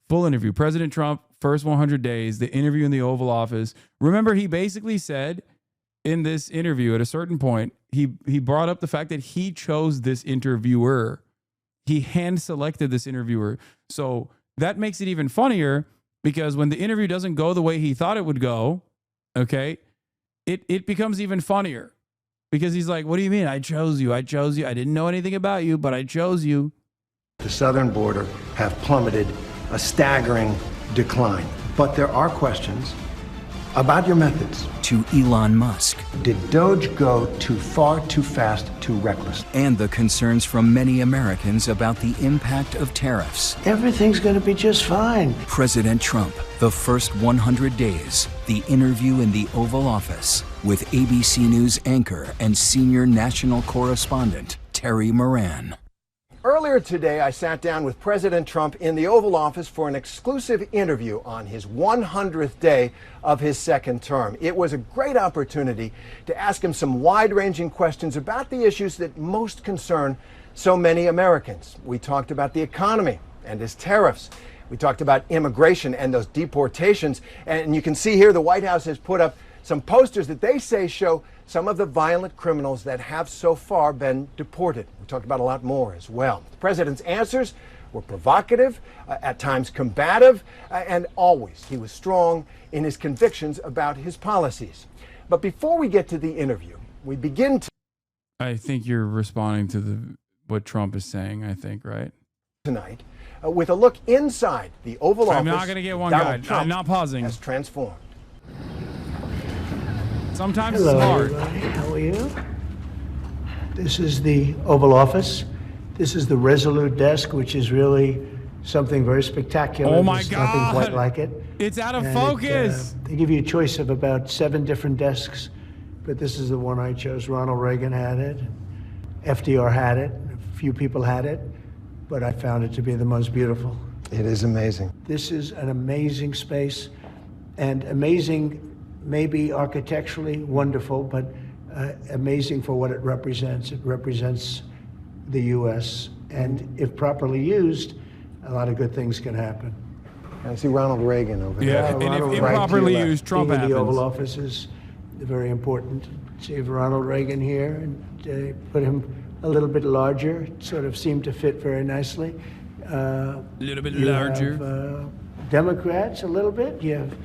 Full interview. President Trump, first 100 days, the interview in the Oval Office. Remember, he basically said in this interview at a certain point, he brought up the fact that he chose this interviewer. He hand selected this interviewer. So that makes it even funnier because when the interview doesn't go the way he thought it would go, okay, it becomes even funnier because he's like, what do you mean? I chose you. I chose you. I didn't know anything about you, but I chose you. The southern border have plummeted a staggering decline. But there are questions about your methods. To Elon Musk. Did Doge go too far, too fast, too reckless? And the concerns from many Americans about the impact of tariffs. Everything's going to be just fine. President Trump, the first 100 days, the interview in the Oval Office with ABC News anchor and senior national correspondent Terry Moran. Earlier today, I sat down with President Trump in the Oval Office for an exclusive interview on his 100th day of his second term. It was a great opportunity to ask him some wide-ranging questions about the issues that most concern so many Americans. We talked about the economy and his tariffs. We talked about immigration and those deportations. And you can see here the White House has put up some posters that they say show some of the violent criminals that have so far been deported. We talked about a lot more as well. The president's answers were provocative, at times combative, and always he was strong in his convictions about his policies. But before we get to the interview, we begin I think you're responding to what Trump is saying, I think, right? Tonight with a look inside the Oval Office. I'm not going to get one Donald guy. Trump I'm not pausing. has transformed. Sometimes Hello, it's hard. everybody. How are you? This is the Oval Office. This is the Resolute desk, which is really something very spectacular. Oh, my There's God. nothing quite like it. It's out of And focus. they give you a choice of about 7 different desks, but this is the one I chose. Ronald Reagan had it. FDR had it. A few people had it, but I found it to be the most beautiful. It is amazing. This is an amazing space, and amazing maybe architecturally wonderful, but amazing for what it represents. It represents the U.S., and if properly used, a lot of good things can happen. I see Ronald Reagan over there. Yeah, and if Ronald improperly Reagan. used, Trump Being in happens. the Oval Office is very important. See Ronald Reagan here, and put him a little bit larger. It sort of seemed to fit very nicely. A little bit You larger. have, Democrats, a little bit. You have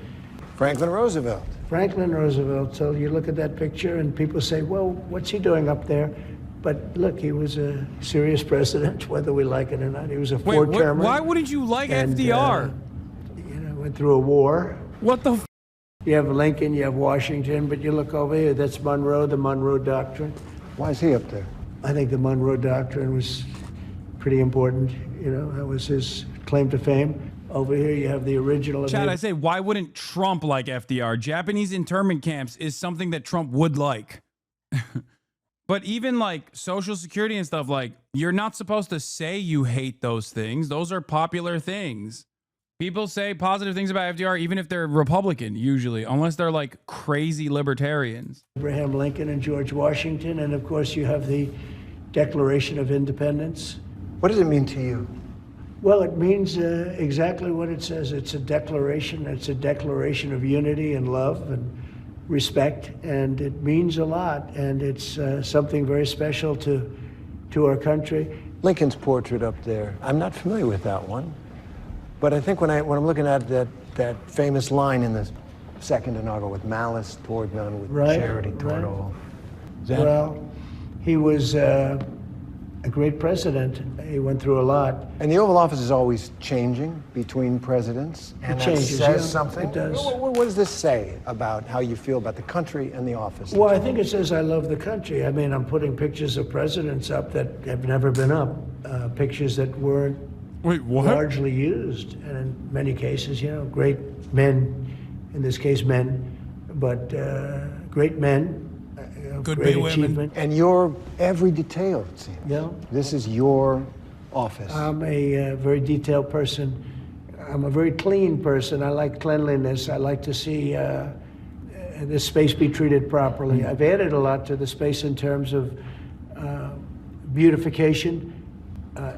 Franklin Roosevelt. Franklin Roosevelt. So you look at that picture and people say, well, what's he doing up there? But look, he was a serious president, whether we like it or not. He was a Wait, four-termer. why wouldn't you like and, FDR? Went through a war. What the? You have Lincoln, you have Washington, but you look over here, that's Monroe, the Monroe Doctrine. Why is he up there? I think the Monroe Doctrine was pretty important. That was his claim to fame. Over here, you have the original. Chad, I say, why wouldn't Trump like FDR? Japanese internment camps is something that Trump would like. But even like Social Security and stuff, like you're not supposed to say you hate those things. Those are popular things. People say positive things about FDR, even if they're Republican, usually, unless they're like crazy libertarians. Abraham Lincoln and George Washington, and of course you have the Declaration of Independence. What does it mean to you? Well, it means exactly what it says. It's a declaration. It's a declaration of unity and love and respect, and it means a lot. And it's something very special to our country. Lincoln's portrait up there. I'm not familiar with that one, but I think when I'm looking at that famous line in the second inaugural, with malice toward none, with charity toward all. Well, he was a great president. He went through a lot. And the Oval Office is always changing between presidents. And It changes, that says yeah, something. it does. What does this say about how you feel about the country and the office? Well, I think it says I love the country. I mean, I'm putting pictures of presidents up that have never been up, pictures that weren't largely used. And in many cases, great men, in this case men, but great men. Could great be women. achievement. And your every detail, it seems. Yeah. This is your office. I'm a very detailed person. I'm a very clean person. I like cleanliness. I like to see the space be treated properly. I've added a lot to the space in terms of beautification,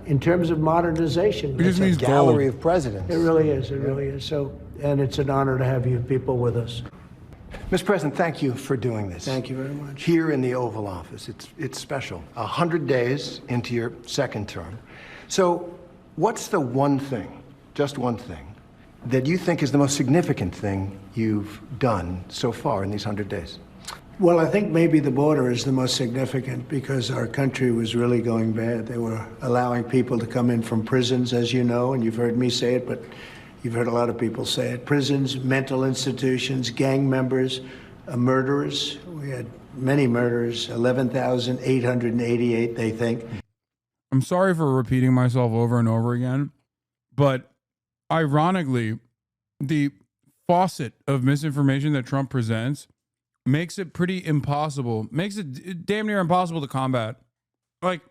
in terms of modernization. It just means Gallery gold. of presidents. It really is. It really is. So, and it's an honor to have you people with us. Mr. President, thank you for doing this. Thank you very much. Here in the Oval Office, it's special. 100 days into your second term. So what's the one thing, just one thing, that you think is the most significant thing you've done so far in these 100 days? Well, I think maybe the border is the most significant because our country was really going bad. They were allowing people to come in from prisons, as you know, and you've heard me say it, but you've heard a lot of people say it. Prisons, mental institutions, gang members, murderers. We had many murders, 11,888, they think. I'm sorry for repeating myself over and over again, but ironically, the faucet of misinformation that Trump presents makes it pretty impossible, makes it damn near impossible to combat. Like,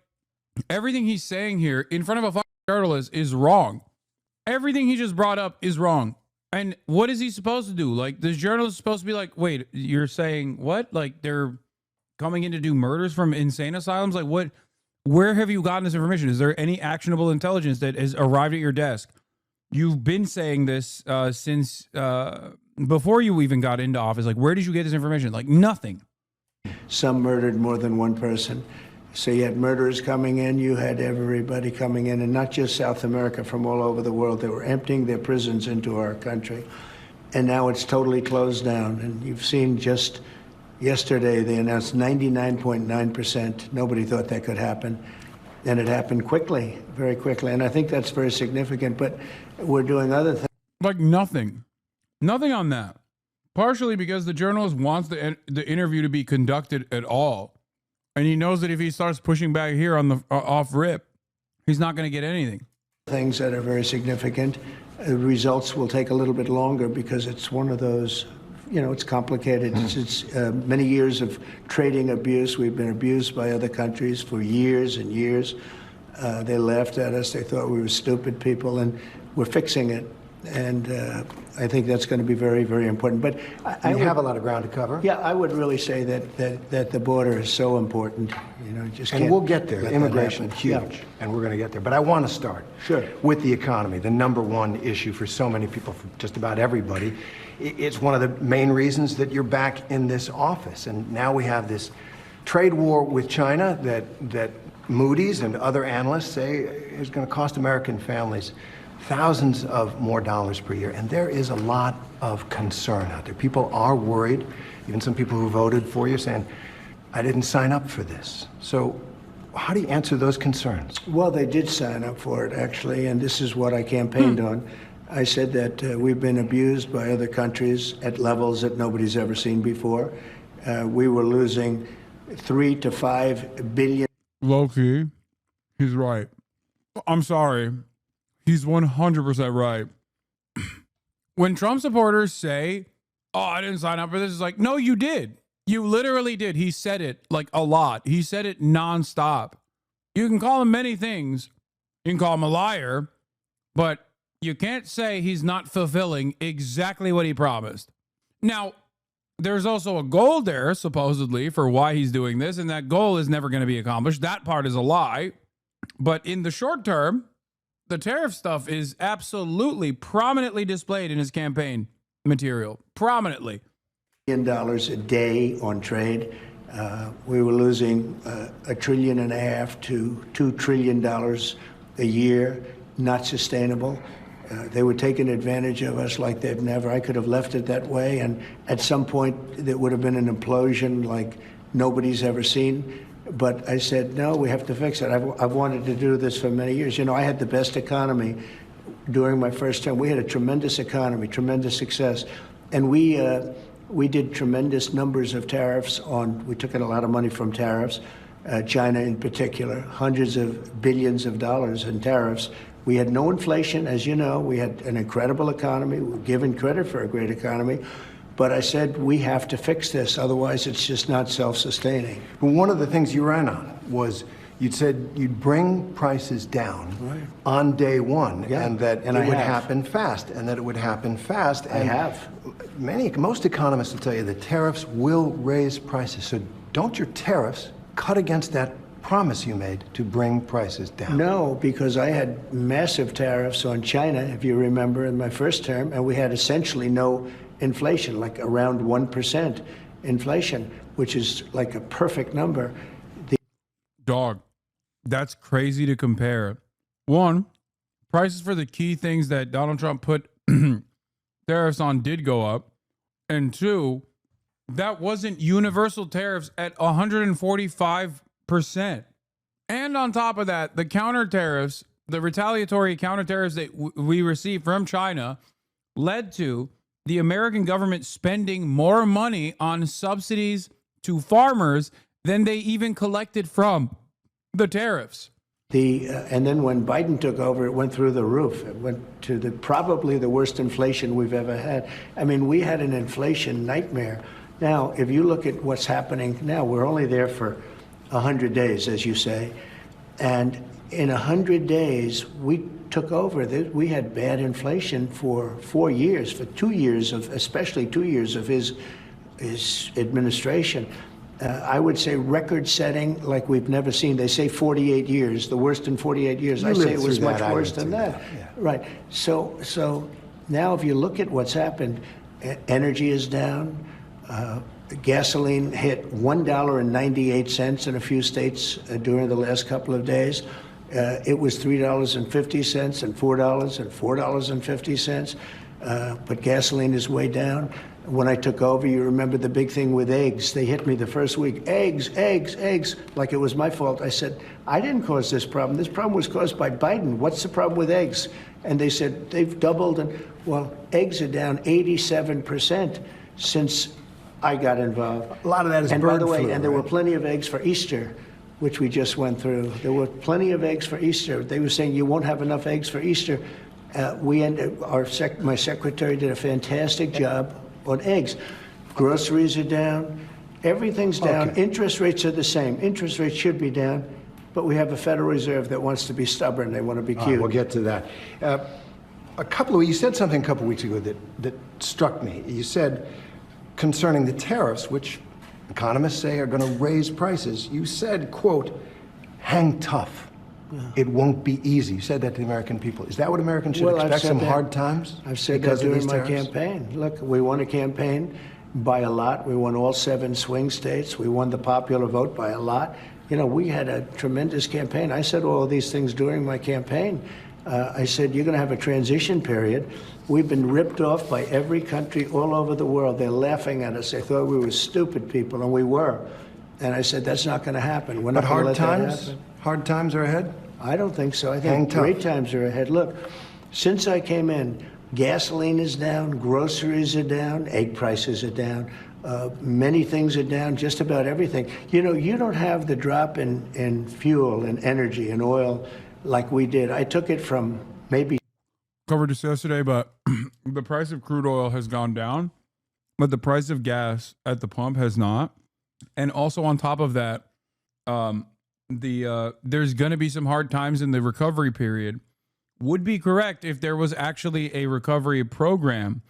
everything he's saying here in front of a fucking journalist is wrong. Everything he just brought up is wrong. And what is he supposed to do? Like, this journalist is supposed to be like, wait, you're saying what? Like, they're coming in to do murders from insane asylums? Like, what? Where have you gotten this information? Is there any actionable intelligence that has arrived at your desk? You've been saying this since before you even got into office. Like, where did you get this information? Like, nothing. Some murdered more than one person. So you had murderers coming in, you had everybody coming in, and not just South America, from all over the world. They were emptying their prisons into our country. And now it's totally closed down. And you've seen just yesterday, they announced 99.9%. Nobody thought that could happen. And it happened quickly, very quickly. And I think that's very significant. But we're doing other things. Like, nothing. Nothing on that. Partially because the journalist wants the interview to be conducted at all. And he knows that if he starts pushing back here on the off rip, he's not going to get anything. Things that are very significant. Results will take a little bit longer because it's one of those, you know, it's complicated. It's many years of trading abuse. We've been abused by other countries for years and years. They laughed at us. They thought we were stupid people, and we're fixing it. And I think that's going to be very, very important. But We have a lot of ground to cover. Yeah, I would really say that the border is so important. You know, just And can't we'll get there. let that Immigration, happen. huge. Yeah. And we're going to get there. But I want to start with the economy, the number one issue for so many people, for just about everybody. It's one of the main reasons that you're back in this office. And now we have this trade war with China that Moody's and other analysts say is going to cost American families thousands of more dollars per year. And there is a lot of concern out there. People are worried. Even some people who voted for you saying, I didn't sign up for this. So how do you answer those concerns? Well, they did sign up for it, actually, and this is what I campaigned on. I said that we've been abused by other countries at levels that nobody's ever seen before. We were losing 3 to 5 billion. Low-key, he's right. I'm sorry. He's 100% right. When Trump supporters say, oh, I didn't sign up for this, it's like, no, you did. You literally did. He said it like a lot. He said it nonstop. You can call him many things. You can call him a liar, but you can't say he's not fulfilling exactly what he promised. Now, there's also a goal there, supposedly, for why he's doing this, and that goal is never going to be accomplished. That part is a lie. But in the short term, the tariff stuff is absolutely prominently displayed in his campaign material. Prominently. $1 billion a day on trade. We were losing $1.5 trillion to $2 trillion a year. Not sustainable. They were taking advantage of us like they've never. I could have left it that way, and at some point there would have been an implosion like nobody's ever seen. But I said, no, we have to fix it. I've wanted to do this for many years. You know, I had the best economy during my first term. We had a tremendous economy, tremendous success. And we did tremendous numbers of tariffs on, we took in a lot of money from tariffs, China in particular, hundreds of billions of dollars in tariffs. We had no inflation, as you know. We had an incredible economy. We're given credit for a great economy. But I said, we have to fix this, otherwise it's just not self-sustaining. But one of the things you ran on was you'd said you'd bring prices down on day one, and that it would happen fast, and that it would happen fast. And I have. Most economists will tell you that tariffs will raise prices. So don't your tariffs cut against that promise you made to bring prices down? No, because I had massive tariffs on China, if you remember, in my first term, and we had essentially no inflation, like around 1% inflation, which is like a perfect number. Dog, that's crazy to compare. One, prices for the key things that Donald Trump put tariffs on did go up. And two, that wasn't universal tariffs at 145%. And on top of that, the counter tariffs, the retaliatory counter tariffs that we received from China led to the American government spending more money on subsidies to farmers than they even collected from the tariffs. And then when Biden took over, it went through the roof. It went to probably the worst inflation we've ever had. I mean, we had an inflation nightmare. Now, if you look at what's happening now, we're only there for 100 days, as you say. And in 100 days, we took over. We had bad inflation for 4 years, for 2 years of, especially 2 years of his administration. I would say record-setting like we've never seen. They say 48 years, the worst in 48 years. I say it was much worse than that. Yeah. Right. So now if you look at what's happened, energy is down. Gasoline hit $1.98 in a few states during the last couple of days. It was $3.50 and $4 and $4.50. But gasoline is way down. When I took over, you remember the big thing with eggs. They hit me the first week. Eggs, like it was my fault. I said, I didn't cause this problem. This problem was caused by Biden. What's the problem with eggs? And they said, they've doubled. And well, eggs are down 87% since I got involved. A lot of that is bird flu. And by the way, and there right? were plenty of eggs for Easter, which we just went through. There were plenty of eggs for Easter. They were saying you won't have enough eggs for Easter. My secretary did a fantastic job on eggs. Groceries are down. Everything's down. Okay. Interest rates are the same. Interest rates should be down, but we have a Federal Reserve that wants to be stubborn. They want to be cute. We'll get to that. You said something a couple weeks ago that struck me. You said concerning the tariffs, which economists say are going to raise prices, you said, quote, hang tough. Yeah. It won't be easy. You said that to the American people. Is that what Americans should expect, some hard times? I've said that during my campaign. Look, we won a campaign by a lot. We won all 7 swing states. We won the popular vote by a lot. You know, we had a tremendous campaign. I said all of these things during my campaign. I said, you're going to have a transition period. We've been ripped off by every country all over the world. They're laughing at us. They thought we were stupid people, and we were. And I said, that's not going to happen. We're not going to let that happen. Hard times are ahead? I don't think so. I think great times are ahead. Look, since I came in, gasoline is down, groceries are down, egg prices are down, many things are down, just about everything. You know, you don't have the drop in fuel and energy and oil like we did. I took it from maybe... Covered this yesterday, but the price of crude oil has gone down, but the price of gas at the pump has not. And also on top of that, there's going to be some hard times in the recovery period. Would be correct if there was actually a recovery program,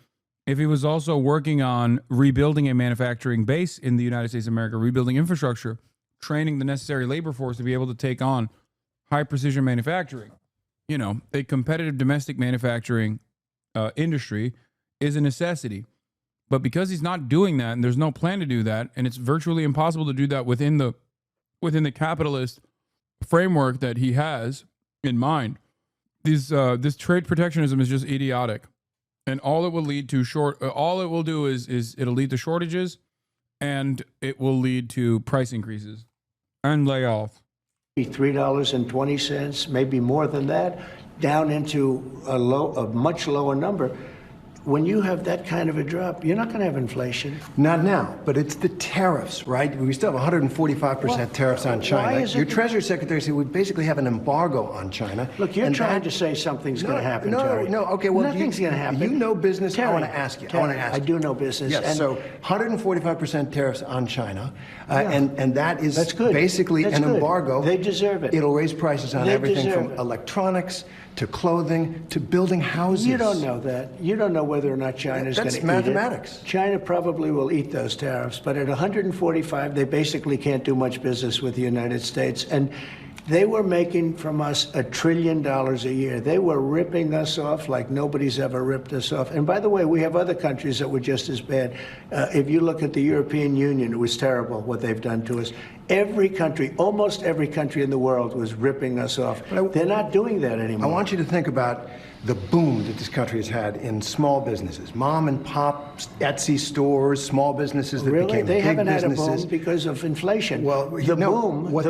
if he was also working on rebuilding a manufacturing base in the United States of America, rebuilding infrastructure, training the necessary labor force to be able to take on high precision manufacturing. You know, a competitive domestic manufacturing industry is a necessity. But because he's not doing that, and there's no plan to do that, and it's virtually impossible to do that within the capitalist framework that he has in mind, this trade protectionism is just idiotic, and all it will lead to all it will do is it'll lead to shortages, and it will lead to price increases and layoffs. $3.20, maybe more than that, down into a much lower number. When you have that kind of a drop, you're not going to have inflation. Not now, but it's the tariffs, right? We still have 145% tariffs on China. Your Treasury Secretary said we basically have an embargo on China. Look, you're trying to say something's going to happen, Terry. No, okay, well, nothing's going to happen. You know business. Terry, I want to ask you. I do know business. Yes, and so 145% tariffs on China, yeah, and that is that's good. basically that's an good. embargo. They deserve it. It'll raise prices on everything from electronics to clothing to building houses. You don't know that. You don't know whether or not China's going to eat it. That's mathematics. China probably will eat those tariffs, but at 145, they basically can't do much business with the United States. And they were making from us $1 trillion a year. They were ripping us off like nobody's ever ripped us off. And by the way, we have other countries that were just as bad. If you look at the European Union, it was terrible what they've done to us. Every country, almost every country in the world was ripping us off. They're not doing that anymore. I want you to think about the boom that this country has had in small businesses, mom and pop Etsy stores, small businesses that became big businesses. They haven't had a boom because of inflation. Well, the boom was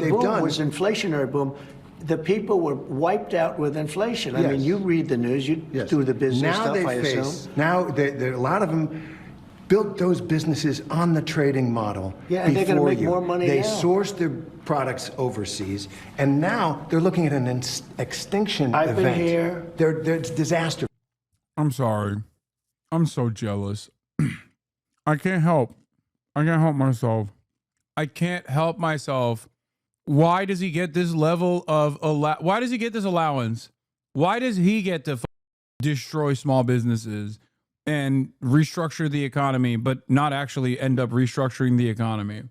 inflationary boom. The people were wiped out with inflation. Yes. I mean, you read the news, you do the business stuff, I assume. Now, a lot of them built those businesses on the trading model. Yeah, and they're going to make more money They now. sourced their products overseas, and now they're looking at an extinction event. I've been here. There's disaster. I'm sorry. I'm so jealous. I can't help myself. I can't help myself. Why does he get this level of why does he get this allowance? Why does he get to destroy small businesses and restructure the economy, but not actually end up restructuring the economy?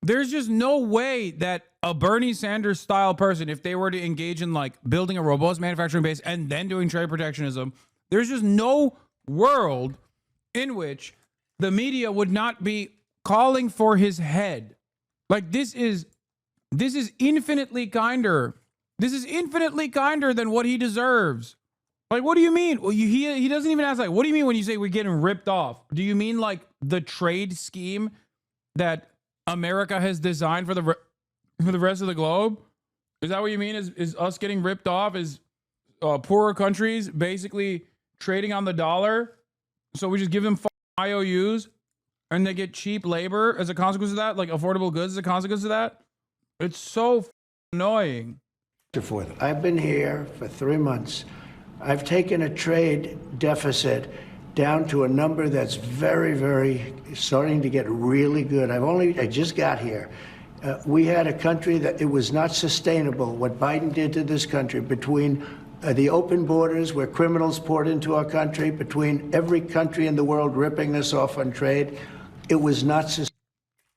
There's just no way that a Bernie Sanders style person, if they were to engage in like building a robust manufacturing base and then doing trade protectionism, there's just no world in which the media would not be calling for his head. Like this is infinitely kinder. This is infinitely kinder than what he deserves. Like, what do you mean? Well, he doesn't even ask, like, what do you mean when you say we're getting ripped off? Do you mean like the trade scheme that America has designed for the rest of the globe? Is that what you mean? Is us getting ripped off? Is poorer countries basically trading on the dollar? So we just give them IOUs and they get cheap labor as a consequence of that, like affordable goods as a consequence of that? It's so annoying. For them. I've been here for 3 months. I've taken a trade deficit down to a number that's very, very starting to get really good. I just got here. We had a country that it was not sustainable, what Biden did to this country, between the open borders where criminals poured into our country, between every country in the world ripping us off on trade. It was not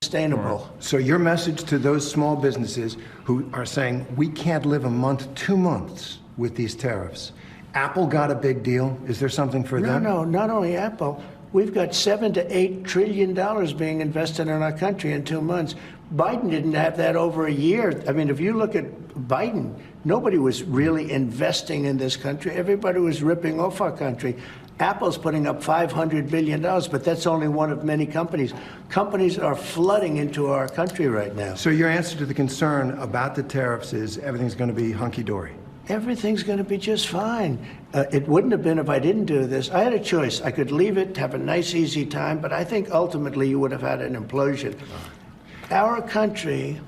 sustainable. So your message to those small businesses who are saying, we can't live a month, 2 months with these tariffs. Apple got a big deal. Is there something for them? No, not only Apple. We've got $7 to $8 trillion being invested in our country in 2 months. Biden didn't have that over a year. I mean, if you look at Biden, nobody was really investing in this country. Everybody was ripping off our country. Apple's putting up $500 billion, but that's only one of many companies. Companies are flooding into our country right now. So your answer to the concern about the tariffs is everything's going to be hunky-dory? Everything's going to be just fine. It wouldn't have been if I didn't do this. I had a choice. I could leave it, have a nice, easy time, but I think ultimately you would have had an implosion. Our country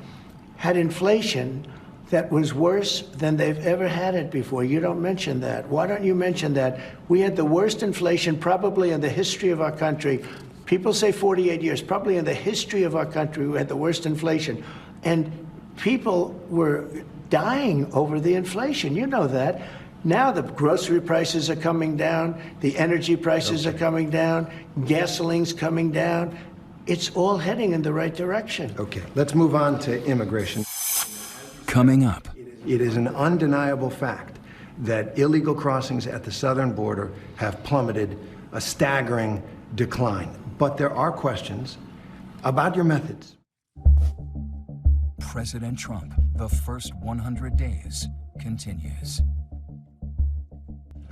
had inflation that was worse than they've ever had it before. You don't mention that. Why don't you mention that? We had the worst inflation probably in the history of our country. People say 48 years. Probably in the history of our country, we had the worst inflation. And people were dying over the inflation. You know that. Now the grocery prices are coming down. The energy prices are coming down. Gasoline's coming down. It's all heading in the right direction. Okay, let's move on to immigration. Coming up. It is an undeniable fact that illegal crossings at the southern border have plummeted, a staggering decline. But there are questions about your methods. President Trump, the first 100 days continues.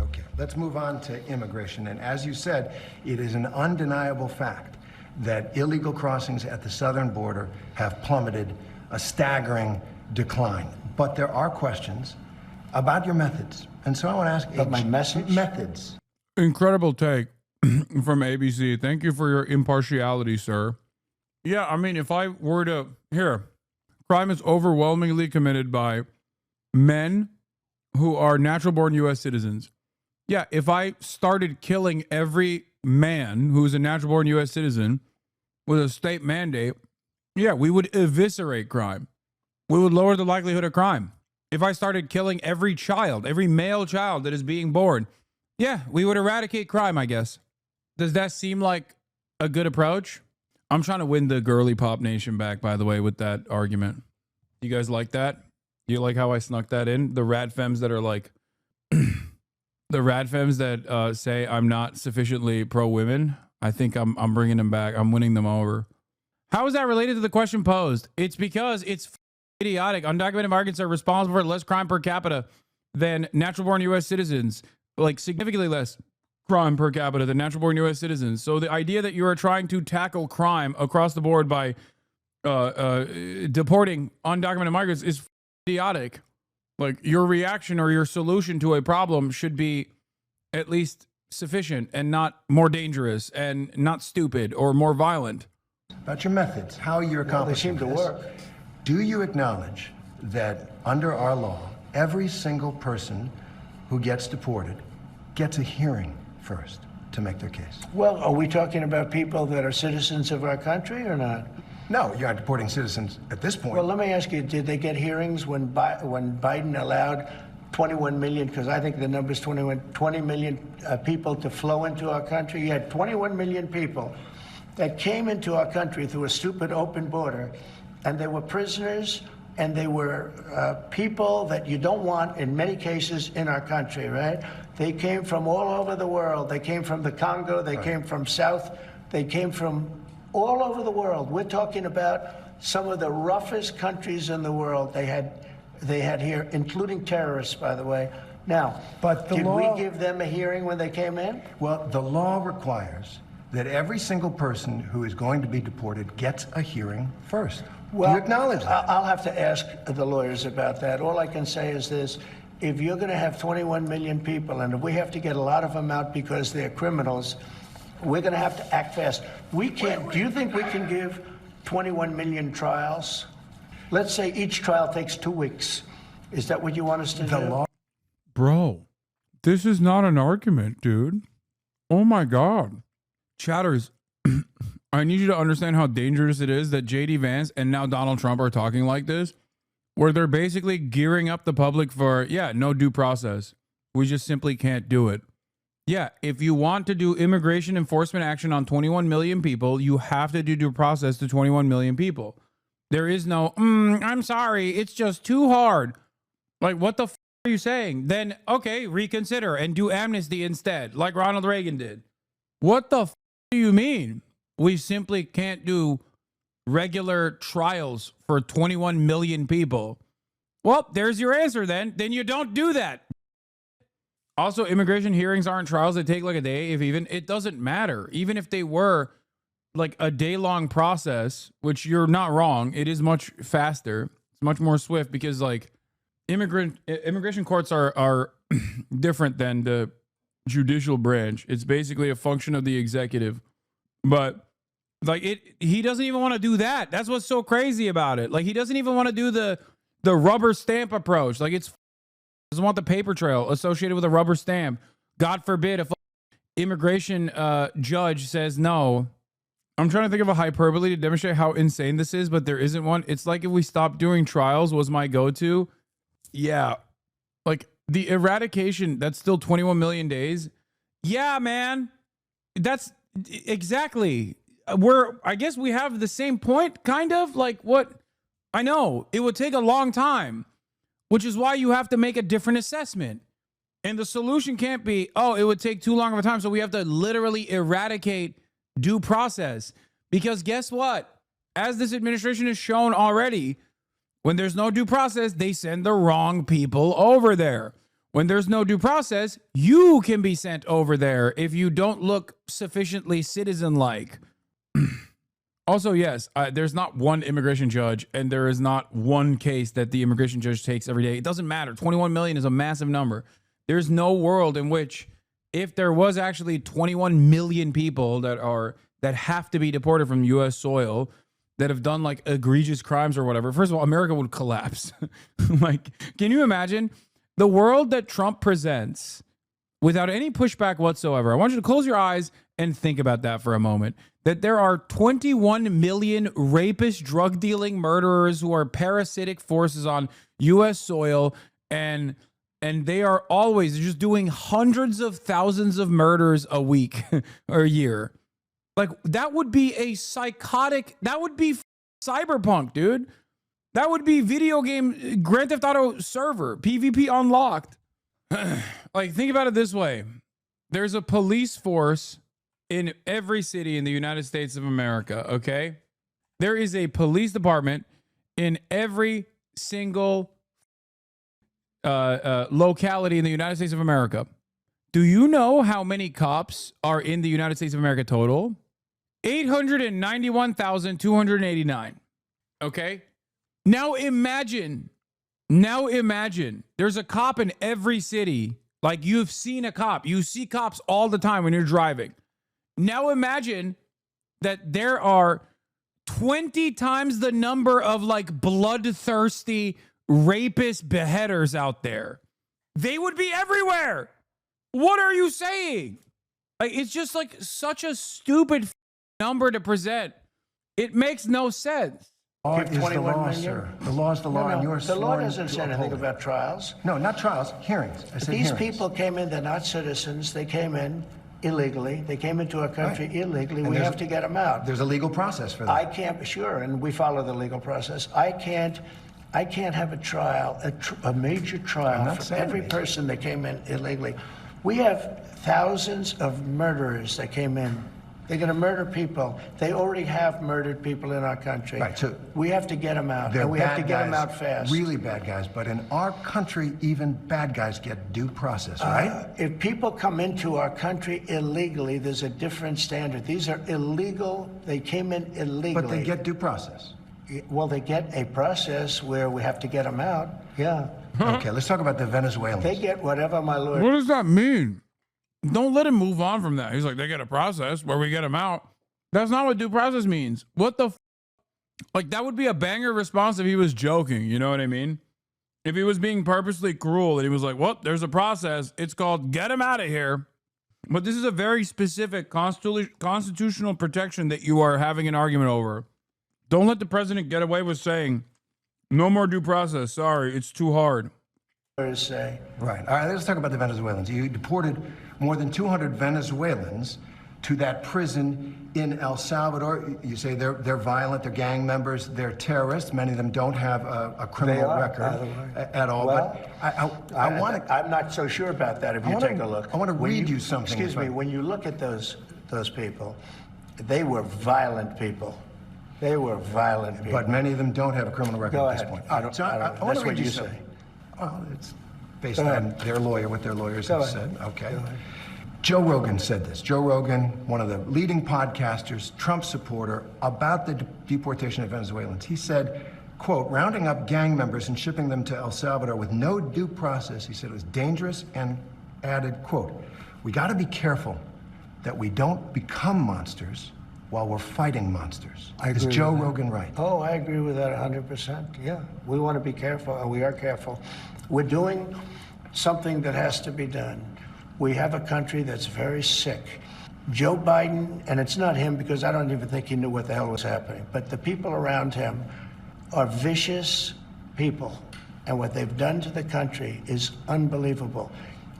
Okay, let's move on to immigration. And as you said, it is an undeniable fact that illegal crossings at the southern border have plummeted, a staggering decline. But there are questions about your methods. And so I want to ask About my message? Methods. Incredible take from ABC. Thank you for your impartiality, sir. Yeah, I mean, if I were to, crime is overwhelmingly committed by men who are natural-born U.S. citizens. Yeah, if I started killing every man who's a natural-born U.S. citizen with a state mandate, yeah, we would eviscerate crime. We would lower the likelihood of crime. if I started killing every child, every male child that is being born, yeah, we would eradicate crime, I guess. Does that seem like a good approach? I'm trying to win the girly pop nation back, by the way, with that argument. You guys like that? You like how I snuck that in? The rad femmes that are like, the rad femmes that say I'm not sufficiently pro-women, I think I'm bringing them back. I'm winning them over. How is that related to the question posed? It's because it's idiotic. Undocumented migrants are responsible for less crime per capita than natural-born U.S. citizens, like significantly less crime per capita than natural-born U.S. citizens. So the idea that you are trying to tackle crime across the board by deporting undocumented migrants is idiotic. Like, your reaction or your solution to a problem should be at least sufficient and not more dangerous and not stupid or more violent. About your methods, how you're accomplishing they seem to work. Do you acknowledge that under our law, every single person who gets deported gets a hearing first to make their case? Well, are we talking about people that are citizens of our country or not? No, you're not deporting citizens at this point. Well, let me ask you, did they get hearings when Biden allowed 21 million, because I think the number is 20 million people to flow into our country? You had 21 million people that came into our country through a stupid open border, and they were prisoners, and they were people that you don't want in many cases in our country, right? They came from all over the world. They came from the Congo. They came from South. They came from all over the world. We're talking about some of the roughest countries in the world they had here, including terrorists, by the way. Now, but did we give them a hearing when they came in? Well, the law requires that every single person who is going to be deported gets a hearing first. Well, do you acknowledge that? I'll have to ask the lawyers about that. All I can say is this. If you're going to have 21 million people, and if we have to get a lot of them out because they're criminals, we're going to have to act fast. We can't. Do you think we can give 21 million trials? Let's say each trial takes 2 weeks. Is that what you want us to do? Bro, this is not an argument, dude. Oh my God. Chatters, I need you to understand how dangerous it is that J.D. Vance and now Donald Trump are talking like this, where they're basically gearing up the public for, yeah, no due process. We just simply can't do it. Yeah, if you want to do immigration enforcement action on 21 million people, you have to do due process to 21 million people. There is no, I'm sorry, it's just too hard. Like, what the f are you saying? Then, okay, reconsider and do amnesty instead, like Ronald Reagan did. What the f do you mean? We simply can't do regular trials for 21 million people. Well, there's your answer then. Then you don't do that. Also, immigration hearings aren't trials that take like a day, if even. It doesn't matter. Even if they were like a day-long process, which you're not wrong, it is much faster. It's much more swift because like immigration courts are different than the judicial branch. It's basically a function of the executive. But like he doesn't even want to do that. That's what's so crazy about it. Like he doesn't even want to do the rubber stamp approach. Like it's doesn't want the paper trail associated with a rubber stamp. God forbid if immigration judge says no. I'm trying to think of a hyperbole to demonstrate how insane this is, but there isn't one. It's like if we stopped doing trials was my go-to. Yeah. Like the eradication, that's still 21 million days. Yeah, man. That's exactly. I guess we have the same point, kind of. Like what? I know. It would take a long time. Which is why you have to make a different assessment. And the solution can't be, oh, it would take too long of a time, so we have to literally eradicate due process. Because guess what? As this administration has shown already, when there's no due process, they send the wrong people over there. When there's no due process, you can be sent over there if you don't look sufficiently citizen-like. Also, yes, there's not one immigration judge, and there is not one case that the immigration judge takes every day. It doesn't matter. 21 million is a massive number. There's no world in which, if there was actually 21 million people that have to be deported from U.S. soil, that have done like egregious crimes or whatever, first of all, America would collapse. Like, can you imagine the world that Trump presents without any pushback whatsoever? I want you to close your eyes and think about that for a moment. That there are 21 million rapist, drug dealing murderers who are parasitic forces on U.S. soil, and they are always just doing hundreds of thousands of murders a week or a year. Like, that would be a psychotic, that would be cyberpunk, dude. That would be video game Grand Theft Auto server, PvP unlocked. Like, think about it this way. There's a police force in every city in the United States of America, okay? There is a police department in every single locality in the United States of America. Do you know how many cops are in the United States of America total? 891,289. Okay? Now imagine, there's a cop in every city. Like, you've seen a cop. You see cops all the time when you're driving. Now imagine that there are 20 times the number of like bloodthirsty rapist beheaders out there. They would be everywhere. What are you saying? Like, it's just like such a stupid number to present. It makes no sense. Law is the law, sir. The law is the law, and you're sworn to uphold it. The law doesn't say anything about trials. No, not trials, hearings. I said These hearings. people came in, they're not citizens. They came in illegally. They came into our country illegally. We have to get them out. There's a legal process for that. Sure, and we follow the legal process. I can't have a trial, a major trial for every person that came in illegally. We have thousands of murderers that came in. They're going to murder people. They already have murdered people in our country. Right, so we have to get them out, and we have to get them out fast. Really bad guys, but in our country, even bad guys get due process, right? If people come into our country illegally, there's a different standard. These are illegal. They came in illegally. But they get due process. Well, they get a process where we have to get them out. Yeah. Okay, let's talk about the Venezuelans. They get whatever, my lord. What does that mean? Don't let him move on from that. He's like, they get a process where we get them out. That's not what due process means. What the like, that would be a banger response if he was joking. You know what I mean? If he was being purposely cruel and he was like, well, there's a process. It's called get him out of here. But this is a very specific constitutional protection that you are having an argument over. Don't let the president get away with saying, no more due process. Sorry, it's too hard. Right. All right, let's talk about the Venezuelans. You deported more than 200 Venezuelans to that prison in El Salvador. You say they're violent, they're gang members, they're terrorists. Many of them don't have a criminal record at all. Well, but I'm not so sure about that if you take a look. I want to read you something. Excuse me, when you look at those people, they were violent people. They were violent people. But many of them don't have a criminal record at this point. I want to read you something. Well, it's based on their lawyer, what their lawyers have said. Okay. Joe Rogan said this. Joe Rogan, one of the leading podcasters, Trump supporter, about the deportation of Venezuelans. He said, quote, rounding up gang members and shipping them to El Salvador with no due process, he said it was dangerous, and added, quote, we got to be careful that we don't become monsters while we're fighting monsters. Is Joe Rogan right? Oh, I agree with that 100%. Yeah, we want to be careful, and we are careful. We're doing something that has to be done. We have a country that's very sick. Joe Biden, and it's not him because I don't even think he knew what the hell was happening, but the people around him are vicious people, and what they've done to the country is unbelievable.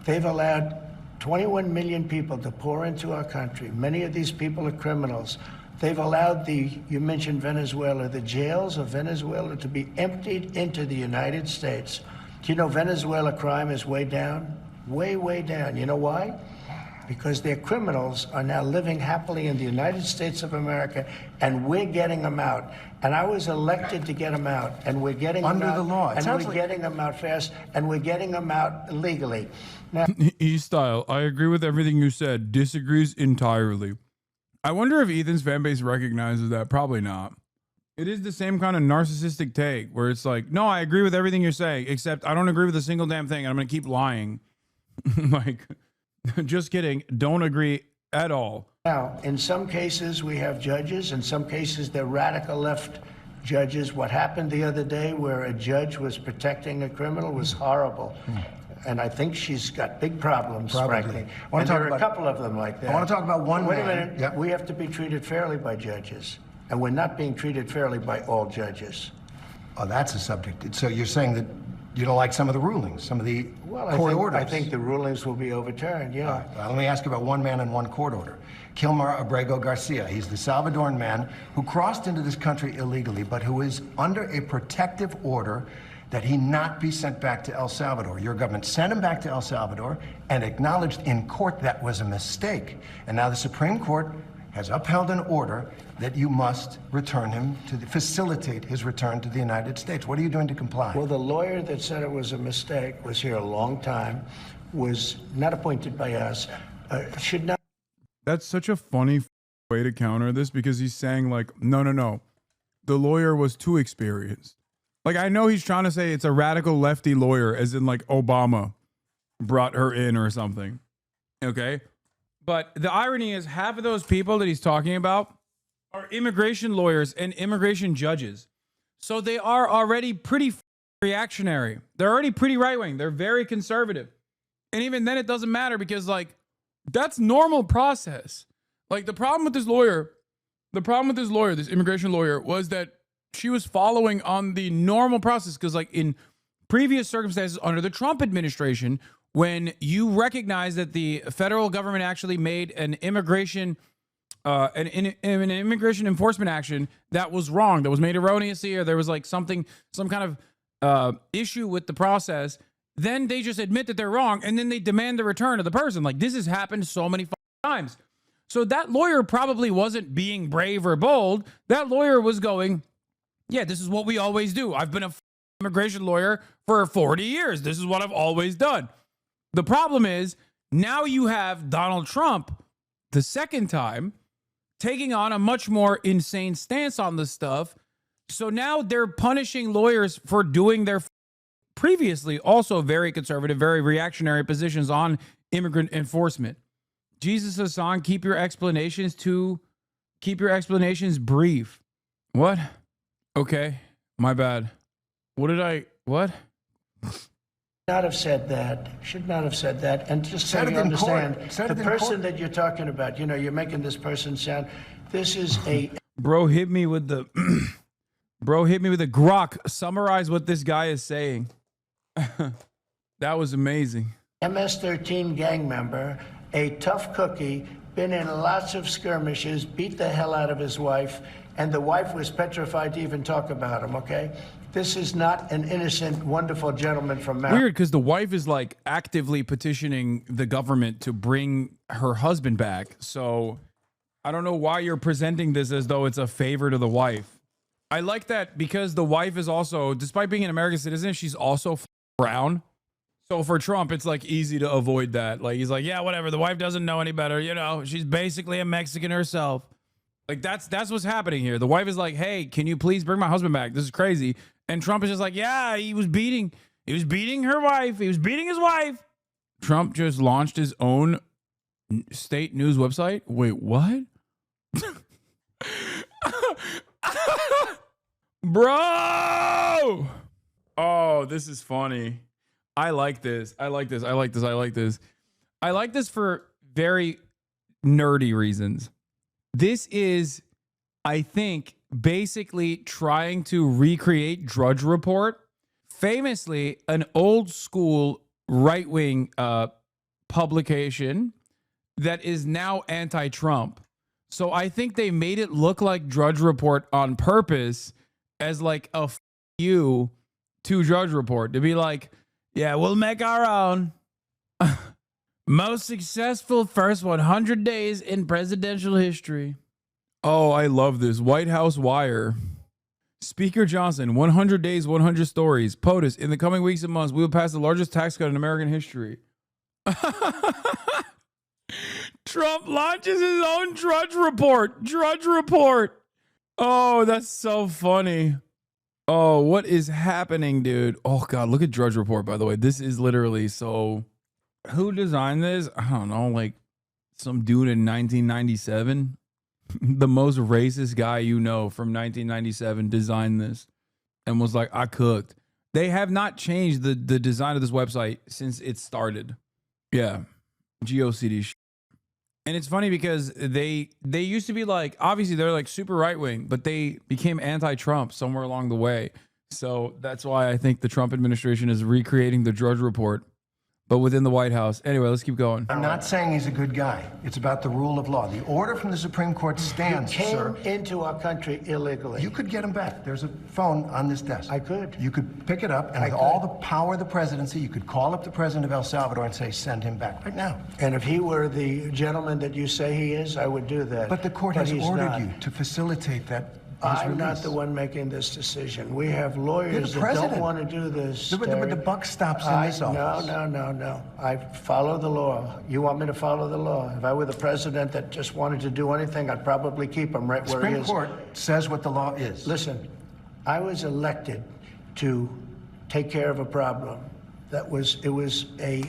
They've allowed 21 million people to pour into our country. Many of these people are criminals. They've allowed you mentioned Venezuela, the jails of Venezuela to be emptied into the United States. Do you know Venezuela crime is way down? Way, way down. You know why? Because their criminals are now living happily in the United States of America, and we're getting them out. And I was elected to get them out, and we're getting them out. Under the law. And we're getting them out fast, and we're getting them out legally. Now, E-Style, I agree with everything you said. Disagrees entirely. I wonder if Ethan's fan base recognizes that. Probably not. It is the same kind of narcissistic take where it's like, no, I agree with everything you're saying, except I don't agree with a single damn thing, and I'm going to keep lying. Like, just kidding. Don't agree at all. Now, in some cases, we have judges. In some cases, they're radical left judges. What happened the other day where a judge was protecting a criminal was horrible. And I think she's got big problems, frankly. And there are a couple of them like that. I want to talk about one man. Wait a minute. Yep. We have to be treated fairly by judges. And we're not being treated fairly by all judges. Oh, that's a subject. So you're saying that You don't like some of the rulings, some of the court orders? I think the rulings will be overturned, yeah. All right, well, let me ask you about one man and one court order. Kilmer Abrego Garcia. He's the Salvadoran man who crossed into this country illegally, but who is under a protective order that he not be sent back to El Salvador. Your government sent him back to El Salvador and acknowledged in court that was a mistake. And now the Supreme Court has upheld an order that you must return him facilitate his return to the United States. What are you doing to comply? Well, the lawyer that said it was a mistake was here a long time, was not appointed by us, should not. That's such a funny way to counter this, because he's saying like, no. The lawyer was too experienced. Like, I know he's trying to say it's a radical lefty lawyer, as in like Obama brought her in or something. Okay. But the irony is, half of those people that he's talking about are immigration lawyers and immigration judges. So they are already pretty reactionary. They're already pretty right-wing. They're very conservative. And even then it doesn't matter, because like, that's normal process. Like, the problem with this lawyer, this immigration lawyer, was that she was following on the normal process. Because like in previous circumstances under the Trump administration, when you recognize that the federal government actually made an immigration enforcement action that was wrong, that was made erroneously, or there was like some kind of issue with the process, then they just admit that they're wrong, and then they demand the return of the person. Like, this has happened so many times. So that lawyer probably wasn't being brave or bold. That lawyer was going, yeah, this is what we always do. I've been an immigration lawyer for 40 years. This is what I've always done. The problem is, now you have Donald Trump, the second time, taking on a much more insane stance on this stuff. So now they're punishing lawyers for doing their previously also very conservative, very reactionary positions on immigrant enforcement. Jesus Hasan, keep your explanations brief. What? Okay, my bad. What? Not have said that, should not have said that, and just so you understand, the person that you're talking about, you're making this person sound, this is a... Bro hit me with the grok. Summarize what this guy is saying. That was amazing. MS-13 gang member, a tough cookie, been in lots of skirmishes, beat the hell out of his wife, and the wife was petrified to even talk about him, okay? This is not an innocent, wonderful gentleman from Maryland. Weird, because the wife is like actively petitioning the government to bring her husband back. So I don't know why you're presenting this as though it's a favor to the wife. I like that because the wife is also, despite being an American citizen, she's also brown. So for Trump, it's like easy to avoid that. Like, he's like, yeah, whatever. The wife doesn't know any better. She's basically a Mexican herself. Like, that's what's happening here. The wife is like, hey, can you please bring my husband back? This is crazy. And Trump is just like, yeah, he was beating her wife. He was beating his wife. Trump just launched his own state news website. Wait, what? Bro! Oh, this is funny. I like this. I like this for very nerdy reasons. This is, I think, basically trying to recreate Drudge Report. Famously, an old school right-wing publication that is now anti-Trump. So I think they made it look like Drudge Report on purpose, as like a you to Drudge Report, to be like, yeah, we'll make our own. Most successful first 100 days in presidential history. Oh, I love this. White House Wire. Speaker Johnson, 100 days, 100 stories. POTUS, in the coming weeks and months, we will pass the largest tax cut in American history. Trump launches his own Drudge Report. Drudge Report. Oh, that's so funny. Oh, what is happening, dude? Oh, God, look at Drudge Report, by the way. This is literally so... Who designed this? I don't know, like some dude in 1997. The most racist guy you know from 1997 designed this and was like, I cooked. They have not changed the design of this website since it started. Yeah, GOCD. And it's funny because they used to be like, obviously they're like super right wing, but they became anti-Trump somewhere along the way. So that's why I think the Trump administration is recreating the Drudge Report, but within the White House. Anyway, let's keep going. I'm not saying he's a good guy. It's about the rule of law. The order from the Supreme Court stands, He came sir. into our country illegally. You could get him back. There's a phone on this desk. I could. You could pick it up, and with all the power of the presidency, you could call up the president of El Salvador and say, send him back right now. And if he were the gentleman that you say he is, I would do that. But the court has he's ordered not. you to facilitate that. I'm release. not the one making this decision. We have lawyers You're the that president. don't want to do this. But the buck stops in this office. No. I follow the law. You want me to follow the law? If I were the president that just wanted to do anything, I'd probably keep him right where he Supreme is. Court says what the law is. Listen, I was elected to take care of a problem. It was a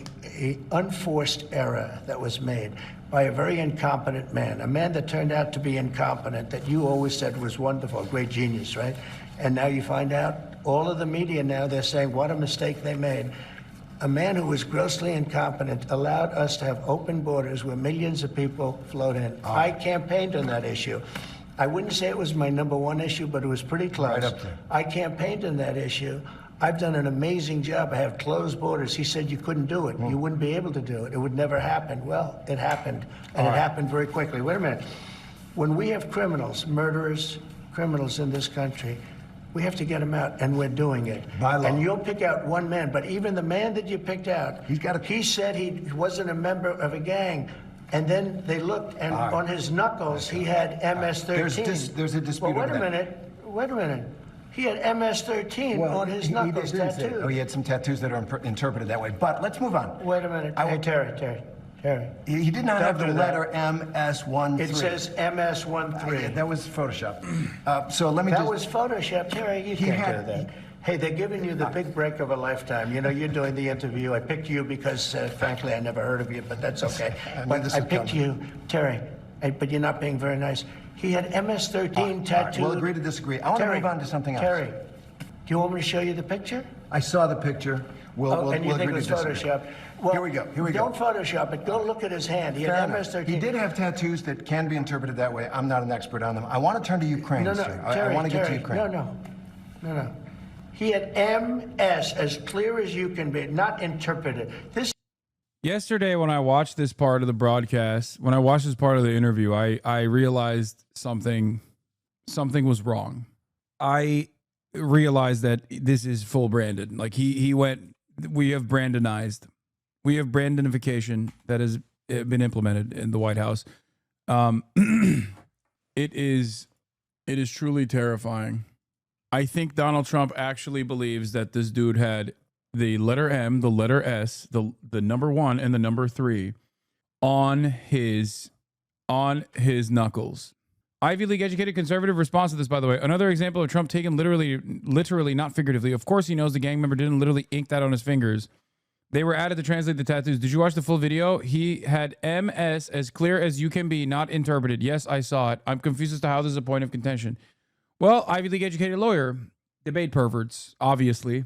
unforced error that was made by a very incompetent man, a man that turned out to be incompetent, that you always said was wonderful, a great genius, right? And now you find out, all of the media now, they're saying what a mistake they made. A man who was grossly incompetent allowed us to have open borders where millions of people flowed in. I campaigned on that issue. I wouldn't say it was my #1 issue, but it was pretty close. Right up there. I campaigned on that issue. I've done an amazing job. I have closed borders. He said you couldn't do it. You wouldn't be able to do it. It would never happen. Well, it happened, and it happened very quickly. Wait a minute. When we have criminals, murderers, criminals in this country, we have to get them out, and we're doing it. By law. And you'll pick out one man, but even the man that you picked out, he said he wasn't a member of a gang. And then they looked, and on his knuckles, he had MS-13. There's a dispute Well, over that. Wait a minute. He had MS-13 on his knuckles tattooed. Oh, he had some tattoos that are interpreted that way. But let's move on. Wait a minute. Hey, Terry. He did not Don't have the do that. letter MS-13. It says MS-13. That was Photoshop. So let me That just... was Photoshop. Terry, you can't do that. Hey, they're giving you the big break of a lifetime. You know, you're doing the interview. I picked you because, frankly, I never heard of you, but that's okay. But I picked you, Terry, but you're not being very nice. He had MS-13 tattooed. We'll agree to disagree. I want to move on to something else. Terry, do you want me to show you the picture? I saw the picture. We'll and you think it agree was to disagree. Photoshop? Well, Here we go. Don't Photoshop it. Go look at his hand. He Fair had enough. MS-13. He did have tattoos that can be interpreted that way. I'm not an expert on them. I want to turn to Ukraine, sir. Terry, I want to get to Ukraine. No. He had MS as clear as you can be, not interpreted. Yesterday, when I watched this part of the broadcast, when I watched this part of the interview, I realized something was wrong. I realized that this is full Brandon. Like he went, we have Brandonized. We have Brandonification that has been implemented in the White House. It is truly terrifying. I think Donald Trump actually believes that this dude had the letter M, the letter S, the number 1 and the number 3 on his knuckles. Ivy League educated conservative response to this, by the way. Another example of Trump taken literally, not figuratively. Of course he knows the gang member didn't literally ink that on his fingers. They were added to translate the tattoos. Did you watch the full video? He had MS as clear as you can be, not interpreted. Yes, I saw it. I'm confused as to how this is a point of contention. Well, Ivy League educated lawyer, debate perverts, obviously.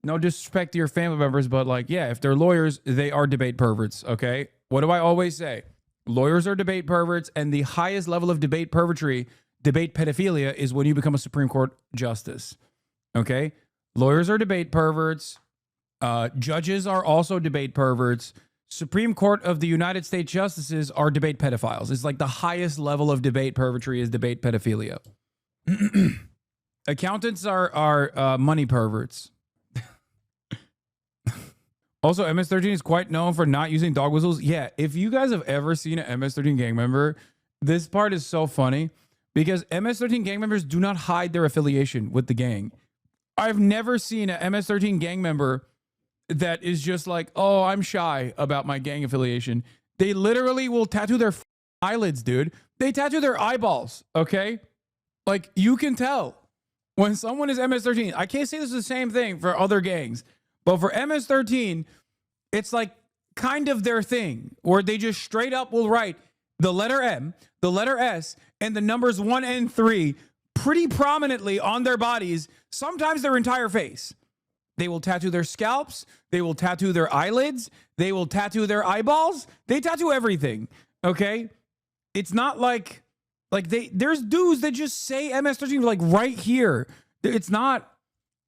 No disrespect to your family members, but like, yeah, if they're lawyers, they are debate perverts, okay? What do I always say? Lawyers are debate perverts, and the highest level of debate pervertry, debate pedophilia, is when you become a Supreme Court justice, okay? Lawyers are debate perverts. Judges are also debate perverts. Supreme Court of the United States justices are debate pedophiles. It's like the highest level of debate pervertry is debate pedophilia. Accountants are money perverts. Also, MS-13 is quite known for not using dog whistles. Yeah, if you guys have ever seen an MS-13 gang member, this part is so funny because MS-13 gang members do not hide their affiliation with the gang. I've never seen an MS-13 gang member that is just like, oh, I'm shy about my gang affiliation. They literally will tattoo their eyelids, dude. They tattoo their eyeballs, okay? Like, you can tell when someone is MS-13. I can't say this is the same thing for other gangs, but for MS-13, it's like kind of their thing where they just straight up will write the letter M, the letter S, and the numbers 1 and 3 pretty prominently on their bodies, sometimes their entire face. They will tattoo their scalps. They will tattoo their eyelids. They will tattoo their eyeballs. They tattoo everything, okay? It's not like there's dudes that just say MS-13 like right here. It's not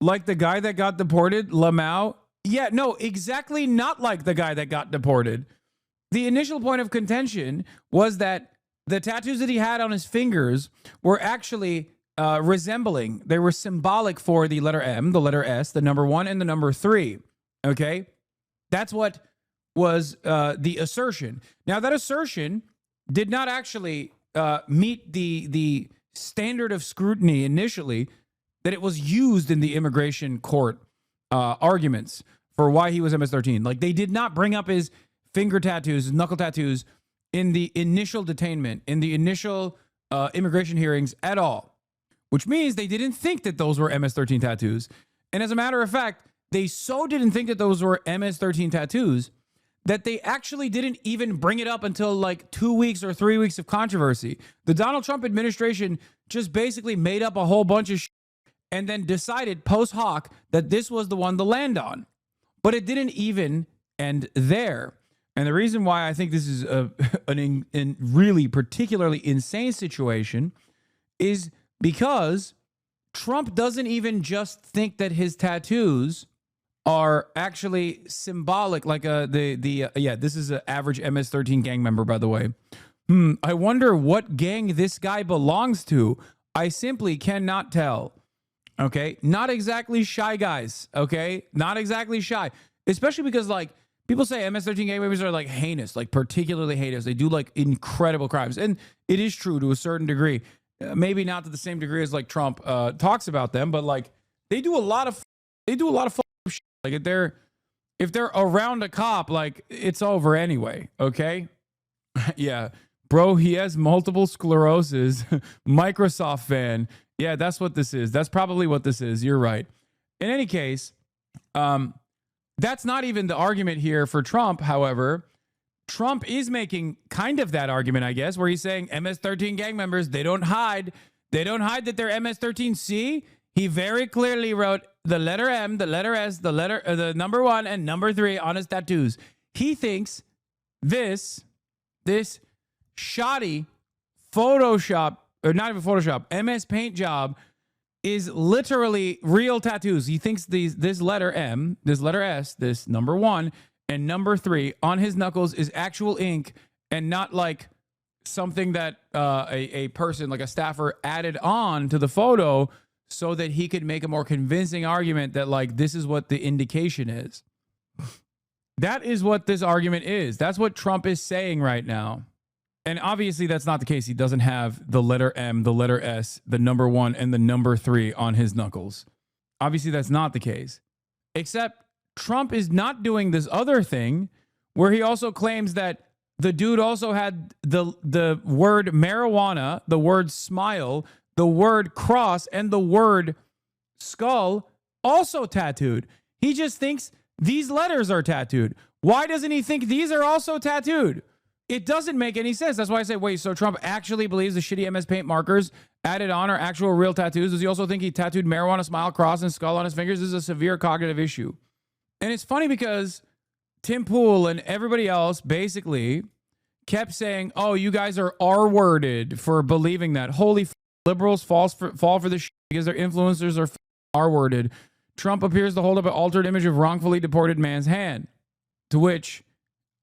Like the guy that got deported, Lamau? Yeah, no, exactly not like the guy that got deported. The initial point of contention was that the tattoos that he had on his fingers were actually resembling, they were symbolic for the letter M, the letter S, the number 1, and the number 3. Okay? That's what was the assertion. Now, that assertion did not actually meet the standard of scrutiny initially that it was used in the immigration court arguments for why he was MS-13. Like, they did not bring up his finger tattoos, his knuckle tattoos in the initial detainment, in the initial immigration hearings at all, which means they didn't think that those were MS-13 tattoos. And as a matter of fact, they so didn't think that those were MS-13 tattoos that they actually didn't even bring it up until like 2 weeks or 3 weeks of controversy. The Donald Trump administration just basically made up a whole bunch of shit and then decided post hoc that this was the one to land on. But it didn't even end there. And the reason why I think this is a really particularly insane situation is because Trump doesn't even just think that his tattoos are actually symbolic, like this is an average MS-13 gang member, by the way. I wonder what gang this guy belongs to. I simply cannot tell. Okay, not exactly shy guys. Okay, not exactly shy, especially because like people say MS-13 gang members are like heinous, like particularly heinous. They do like incredible crimes, and it is true to a certain degree. Maybe not to the same degree as like Trump talks about them, but like they do a lot of shit. Like if they're around a cop, like it's over anyway. Okay, yeah, bro, he has multiple sclerosis. Microsoft fan. Yeah, that's what this is. That's probably what this is. You're right. In any case, that's not even the argument here for Trump. However, Trump is making kind of that argument, I guess, where he's saying MS-13 gang members, they don't hide that they're MS-13. See, he very clearly wrote the letter M, the letter S, the number 1 and number 3 on his tattoos. He thinks this shoddy Photoshop, or not even Photoshop, MS Paint job is literally real tattoos. He thinks this letter M, this letter S, this number 1 and number 3 on his knuckles is actual ink and not like something that a person, like a staffer, added on to the photo so that he could make a more convincing argument that like this is what the indication is. That is what this argument is. That's what Trump is saying right now. And obviously that's not the case. He doesn't have the letter M, the letter S, the number 1, and the number 3 on his knuckles. Obviously that's not the case. Except Trump is not doing this other thing where he also claims that the dude also had the word marijuana, the word smile, the word cross, and the word skull also tattooed. He just thinks these letters are tattooed. Why doesn't he think these are also tattooed? It doesn't make any sense. That's why I say, wait, so Trump actually believes the shitty MS Paint markers added on are actual real tattoos? Does he also think he tattooed marijuana, smile, cross, and skull on his fingers? This is a severe cognitive issue. And it's funny because Tim Pool and everybody else basically kept saying, oh, you guys are R-worded for believing that. Holy liberals fall for this shit because their influencers are R-worded. Trump appears to hold up an altered image of wrongfully deported man's hand. To which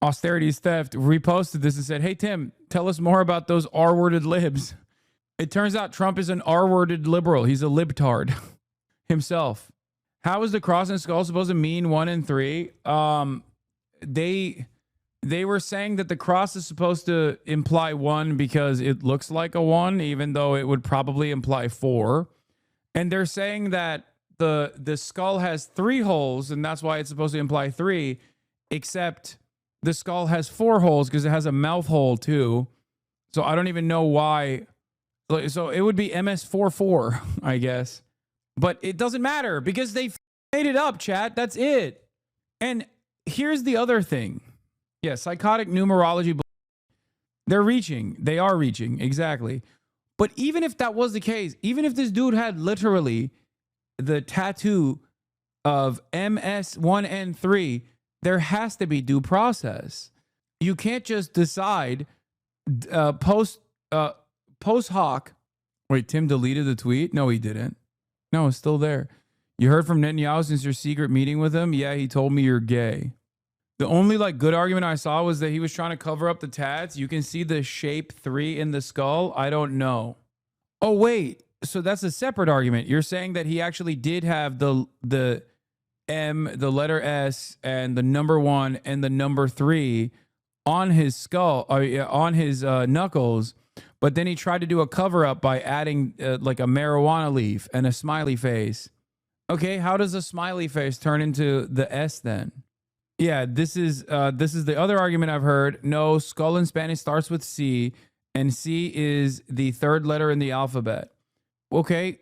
Austerity's Theft reposted this and said, hey, Tim, tell us more about those R-worded libs. It turns out Trump is an R-worded liberal. He's a libtard himself. How is the cross and skull supposed to mean 1 and 3? They were saying that the cross is supposed to imply 1 because it looks like a 1, even though it would probably imply 4. And they're saying that the skull has 3 holes, and that's why it's supposed to imply 3, except the skull has 4 holes because it has a mouth hole too. So I don't even know why. So it would be MS44, I guess. But it doesn't matter because they made it up, chat. That's it. And here's the other thing. Yeah, psychotic numerology. They're reaching. They are reaching. Exactly. But even if that was the case, even if this dude had literally the tattoo of MS1 and 3, there has to be due process. You can't just decide post hoc. Wait, Tim deleted the tweet? No, he didn't. No, it's still there. You heard from Netanyahu since your secret meeting with him? Yeah, he told me you're gay. The only like good argument I saw was that he was trying to cover up the tats. You can see the shape 3 in the skull. I don't know. Oh, wait. So that's a separate argument. You're saying that he actually did have the M, the letter S, and the number 1 and the number 3 on his skull, on his knuckles, but then he tried to do a cover up by adding like a marijuana leaf and a smiley face. Okay, how does a smiley face turn into the S then? Yeah, this is the other argument I've heard. No, skull in Spanish starts with C, and C is the 3rd letter in the alphabet. Okay.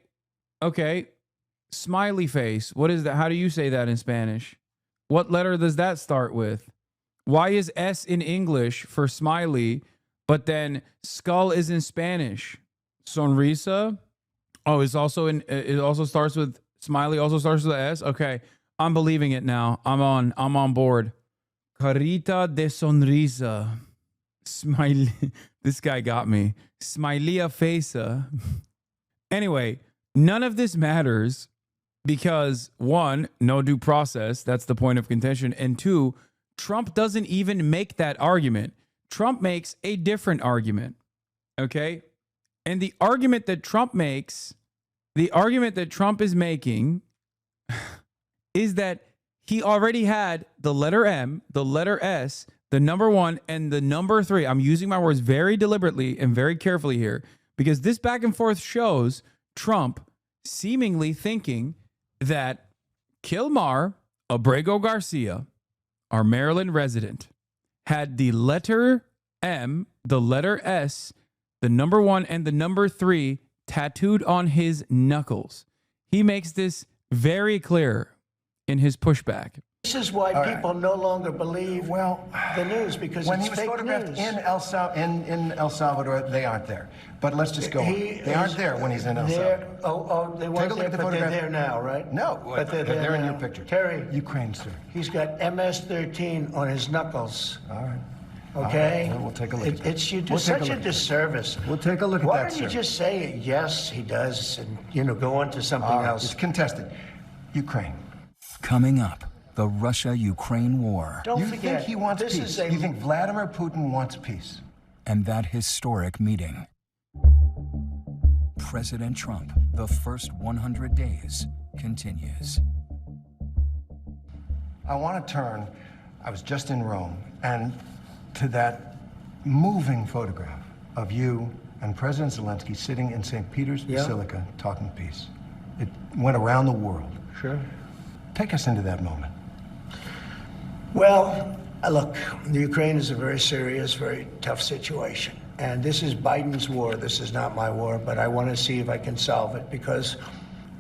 Smiley face. What is that? How do you say that in Spanish? What letter does that start with? Why is S in English for smiley, but then skull is in Spanish? Sonrisa? Oh, it also starts with smiley, also starts with S? Okay. I'm believing it now. I'm on board. Carita de sonrisa. Smiley. This guy got me. Smiley face. Anyway, none of this matters because 1, no due process. That's the point of contention. And 2, Trump doesn't even make that argument. Trump makes a different argument. Okay? And the argument that Trump makes, the argument that Trump is making is that he already had the letter M, the letter S, the number 1, and the number 3. I'm using my words very deliberately and very carefully here because this back and forth shows Trump seemingly thinking that Kilmar Abrego Garcia, our Maryland resident, had the letter M, the letter S, the number 1, and the number 3 tattooed on his knuckles. He makes this very clear in his pushback. This is why people no longer believe the news, because when it's he was fake photographed news. in El Salvador, they aren't there. But let's just go on. They aren't there when he's in El Salvador. They weren't there, but they're there now, right? No, but they're in now. your picture. Terry, Ukraine, sir. he's got MS-13 on his knuckles. All right. Okay? All right. We'll take a look at that. You do such a disservice. We'll take a look at Why that, don't you sir. just say, yes, he does, and, go on to something else? It's contested. Ukraine. Coming up, the Russia-Ukraine war. Don't You forget, think he wants this peace? is a... You think Vladimir Putin wants peace? And that historic meeting. President Trump, the first 100 days, continues. I want to turn, I was just in Rome, and to that moving photograph of you and President Zelensky sitting in St. Peter's Basilica talking peace. It went around the world. Sure. Take us into that moment. Well, look, the Ukraine is a very serious, very tough situation. And this is Biden's war. This is not my war, but I want to see if I can solve it, because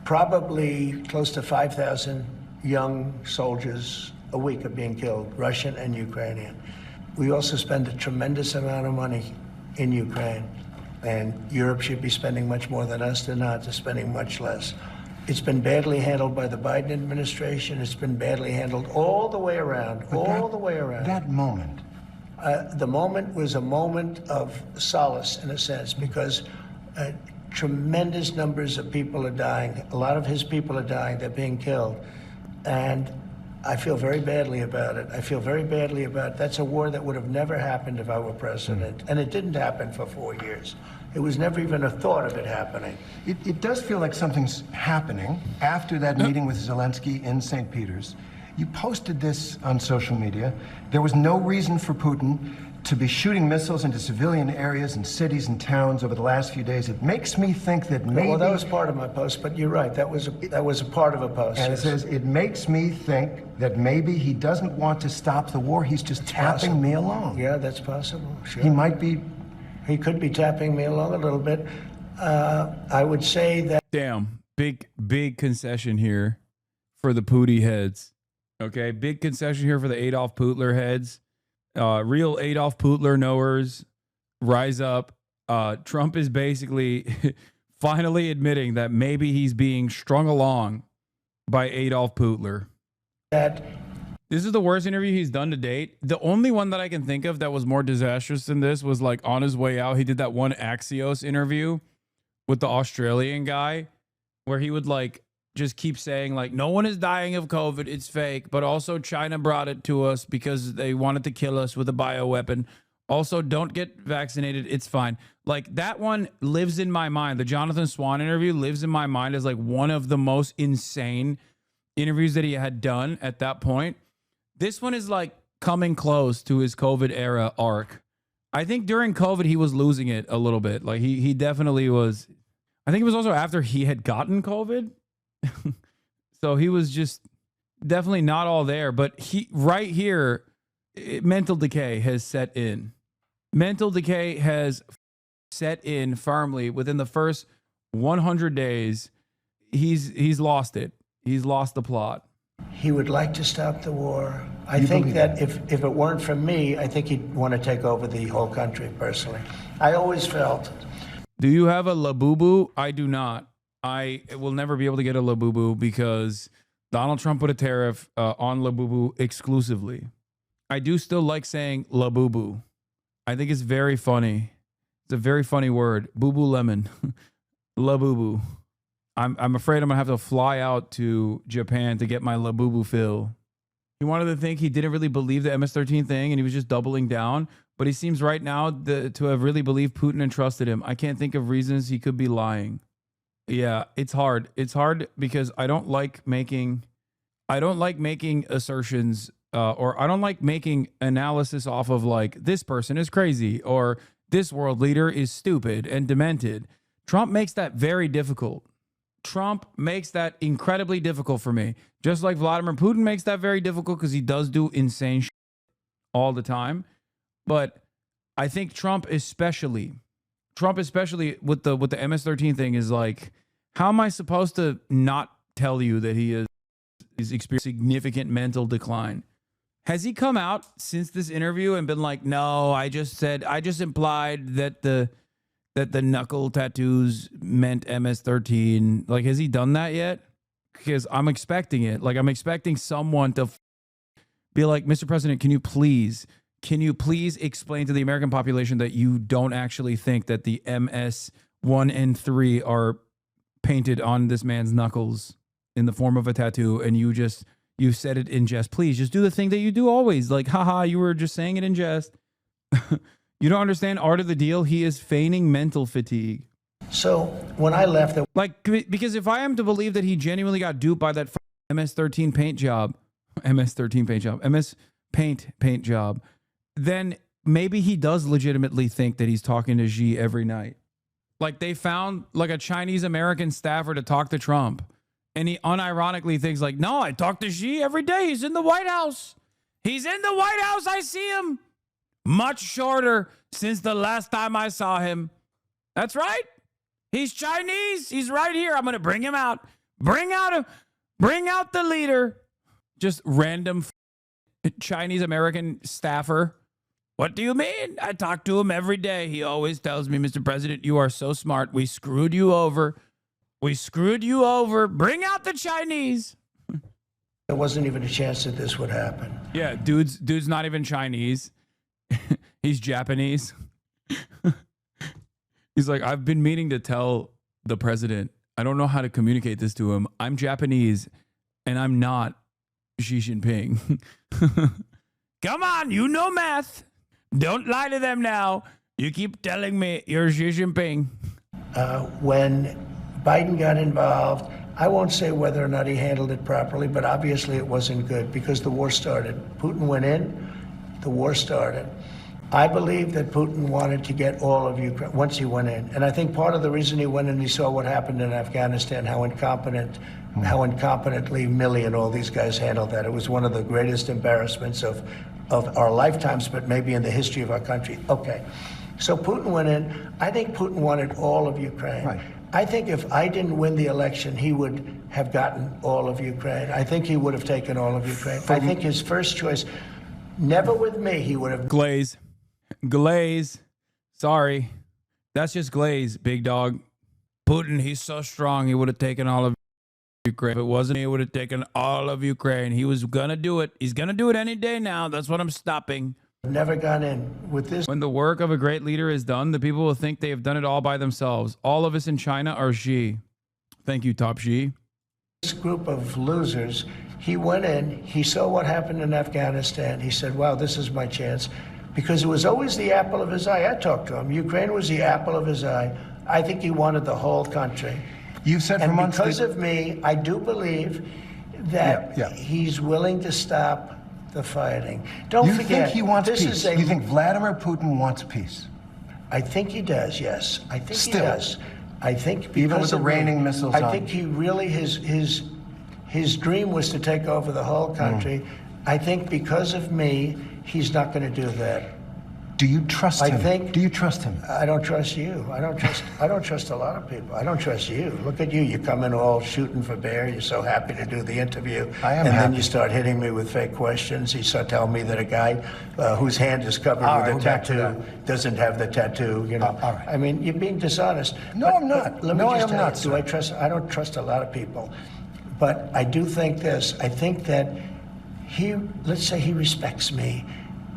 probably close to 5,000 young soldiers a week are being killed, Russian and Ukrainian. We also spend a tremendous amount of money in Ukraine, and Europe should be spending much more than us. They're not. They're spending much less. It's been badly handled by the Biden administration. It's been badly handled all the way around, the way around. That moment. The moment was a moment of solace, in a sense, because tremendous numbers of people are dying. A lot of his people are dying. They're being killed. And I feel very badly about it. That's a war that would have never happened if I were president. And it didn't happen for 4 years. It was never even a thought of it happening. It does feel like something's happening after that meeting with Zelensky in St. Peter's. You posted this on social media. There was no reason for Putin to be shooting missiles into civilian areas and cities and towns over the last few days. It makes me think that maybe... Well, that was part of my post, but you're right. That was a part of a post. And it says, it makes me think that maybe he doesn't want to stop the war. He's just tapping me along. Yeah, that's possible. Sure. He might be... He could be tapping me along a little bit. I would say that... Damn, big concession here for the Pootie heads. Okay, big concession here for the Adolf Putler heads. Real Adolf Putler knowers, rise up. Trump is basically finally admitting that maybe he's being strung along by Adolf Putler. This is the worst interview he's done to date. The only one that I can think of that was more disastrous than this was like on his way out. He did that one Axios interview with the Australian guy where he would like just keep saying like, no one is dying of COVID, it's fake, but also China brought it to us because they wanted to kill us with a bioweapon. Also, don't get vaccinated, it's fine. Like, that one lives in my mind. The Jonathan Swan interview lives in my mind as like one of the most insane interviews that he had done at that point. This one is like coming close to his COVID era arc. I think during COVID, he was losing it a little bit. Like, he definitely was. I think it was also after he had gotten COVID. So he was just definitely not all there. But right here, mental decay has set in. Mental decay has set in firmly within the first 100 days. He's lost it. He's lost the plot. He would like to stop the war. I think that if it weren't for me, I think he'd want to take over the whole country, personally. I always felt. Do you have a Labubu? I do not. I will never be able to get a Labubu because Donald Trump put a tariff on Labubu exclusively. I do still like saying Labubu. I think it's very funny. It's a very funny word. Boo-boo lemon. Labubu. I'm afraid I'm going to have to fly out to Japan to get my Labubu fill. He wanted to think he didn't really believe the MS-13 thing and he was just doubling down. But he seems right now to have really believed Putin and trusted him. I can't think of reasons he could be lying. Yeah, it's hard. It's hard because I don't like making assertions or I don't like making analysis off of like, this person is crazy or this world leader is stupid and demented. Trump makes that very difficult. Trump makes that incredibly difficult for me. Just like Vladimir Putin makes that very difficult because he does do insane shit all the time. But I think Trump especially with the MS-13 thing is like, how am I supposed to not tell you that he's experiencing significant mental decline? Has he come out since this interview and been like, no, I just implied that the knuckle tattoos meant MS-13. Like, has he done that yet? Because I'm expecting it. Like, I'm expecting someone to be like, Mr. President, can you please explain to the American population that you don't actually think that the MS-1 and 3 are painted on this man's knuckles in the form of a tattoo, and you said it in jest. Please just do the thing that you do always. Like, haha, you were just saying it in jest. You don't understand art of the deal. He is feigning mental fatigue. So when I left, because if I am to believe that he genuinely got duped by that MS-13 paint job, MS paint job, then maybe he does legitimately think that he's talking to Xi every night. Like, they found like a Chinese American staffer to talk to Trump, and he unironically thinks like, no, I talk to Xi every day. He's in the White House. He's in the White House. I see him. Much shorter since the last time I saw him. That's right. He's Chinese. He's right here. I'm going to bring him out. Bring out the leader. Just random Chinese American staffer. What do you mean? I talk to him every day. He always tells me, Mr. President, you are so smart. We screwed you over. Bring out the Chinese. there wasn't even a chance that this would happen. Yeah, dude's not even Chinese. He's Japanese. He's like, I've been meaning to tell the president, I don't know how to communicate this to him. I'm Japanese and I'm not Xi Jinping. Come on, you know math. Don't lie to them now. You keep telling me you're Xi Jinping. When Biden got involved, I won't say whether or not he handled it properly, but obviously it wasn't good because the war started. Putin went in, the war started. I believe that Putin wanted to get all of Ukraine once he went in. And I think part of the reason he went in, he saw what happened in Afghanistan, how incompetently Milley and all these guys handled that. It was one of the greatest embarrassments of our lifetimes, but maybe in the history of our country. Okay. So Putin went in. I think Putin wanted all of Ukraine. Right. I think if I didn't win the election, he would have gotten all of Ukraine. I think he would have taken all of Ukraine. I think his first choice, never with me, he would have... Glaze. Sorry. That's just Glaze, big dog. Putin, he's so strong, he would have taken all of Ukraine. If it wasn't, he would have taken all of Ukraine. He was going to do it. He's going to do it any day now. That's what I'm stopping. Never gone in with this. When the work of a great leader is done, the people will think they have done it all by themselves. All of us in China are Xi. Thank you, Top Xi. This group of losers, he went in, he saw what happened in Afghanistan. He said, wow, this is my chance. Because it was always the apple of his eye. I talked to him. Ukraine was the apple of his eye. I think he wanted the whole country. You've said for months. Because of me, I do believe that he's willing to stop the fighting. Don't forget, you think he wants peace? You think Vladimir Putin wants peace? I think he does, yes. I think Still. he does. I think Even with the raining missiles on. I think he really, his dream was to take over the whole country. I think because of me, he's not going to do that. Do you trust him? I think. Do you trust him? I don't trust you. I don't trust a lot of people. I don't trust you. Look at you. You come in all shooting for bear. You're so happy to do the interview. I am And happy. then you start hitting me with fake questions. You start telling me that a guy whose hand is covered All with right, a we're back to tattoo doesn't have the tattoo. You know. All right. I mean, you're being dishonest. No, I'm not. Let me No, I just am tell not, you, sir. I don't trust a lot of people, but I do think this. I think that let's say he respects me.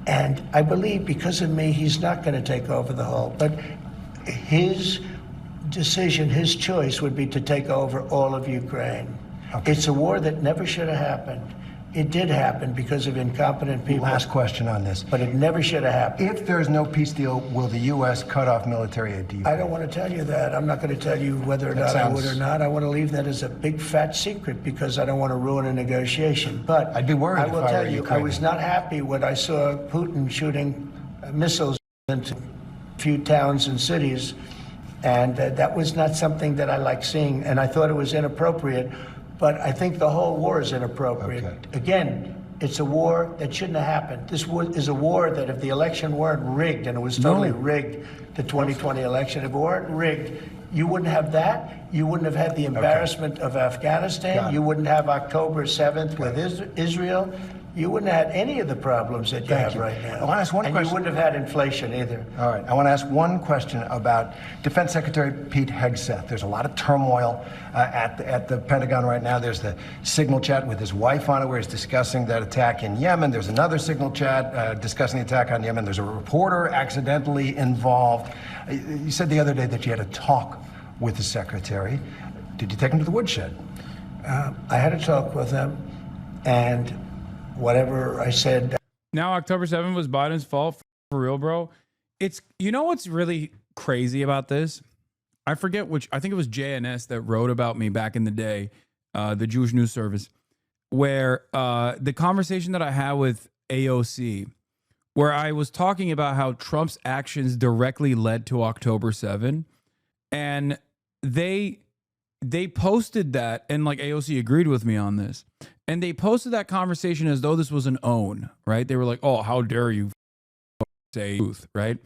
And I believe because of me, he's not going to take over the whole. But his decision, his choice would be to take over all of Ukraine. Okay. It's a war that never should have happened. It did happen because of incompetent people. Last question on this. But it never should have happened. If there's no peace deal, will the U.S. cut off military aid to Ukraine? I don't want to tell you that. I'm not going to tell you whether or not I would or not. I want to leave that as a big fat secret because I don't want to ruin a negotiation. But I'd be worried I will if I tell were you, Ukrainian. I was not happy when I saw Putin shooting missiles into a few towns and cities. And that was not something that I like seeing. And I thought it was inappropriate. But I think the whole war is inappropriate. Okay. Again, it's a war that shouldn't have happened. This is a war that if the election weren't rigged, and it was totally rigged, the 2020 election, if it weren't rigged, you wouldn't have that. You wouldn't have had the embarrassment of Afghanistan. You wouldn't have October 7th with Israel. You wouldn't have had any of the problems that you have right now. I want to ask one question. And you wouldn't have had inflation either. All right. I want to ask one question about Defense Secretary Pete Hegseth. There's a lot of turmoil at the Pentagon right now. There's the signal chat with his wife on it where he's discussing that attack in Yemen. There's another signal chat discussing the attack on Yemen. There's a reporter accidentally involved. You said the other day that you had a talk with the secretary. Did you take him to the woodshed? I had a talk with him, and whatever I said. Now, October 7th was Biden's fault for real, bro. You know what's really crazy about this? I forget which, I think it was JNS that wrote about me back in the day, the Jewish News Service, where the conversation that I had with AOC, where I was talking about how Trump's actions directly led to October 7. And they posted that, and like AOC agreed with me on this. And they posted that conversation as though this was an own, right? They were like, oh, how dare you say truth, right?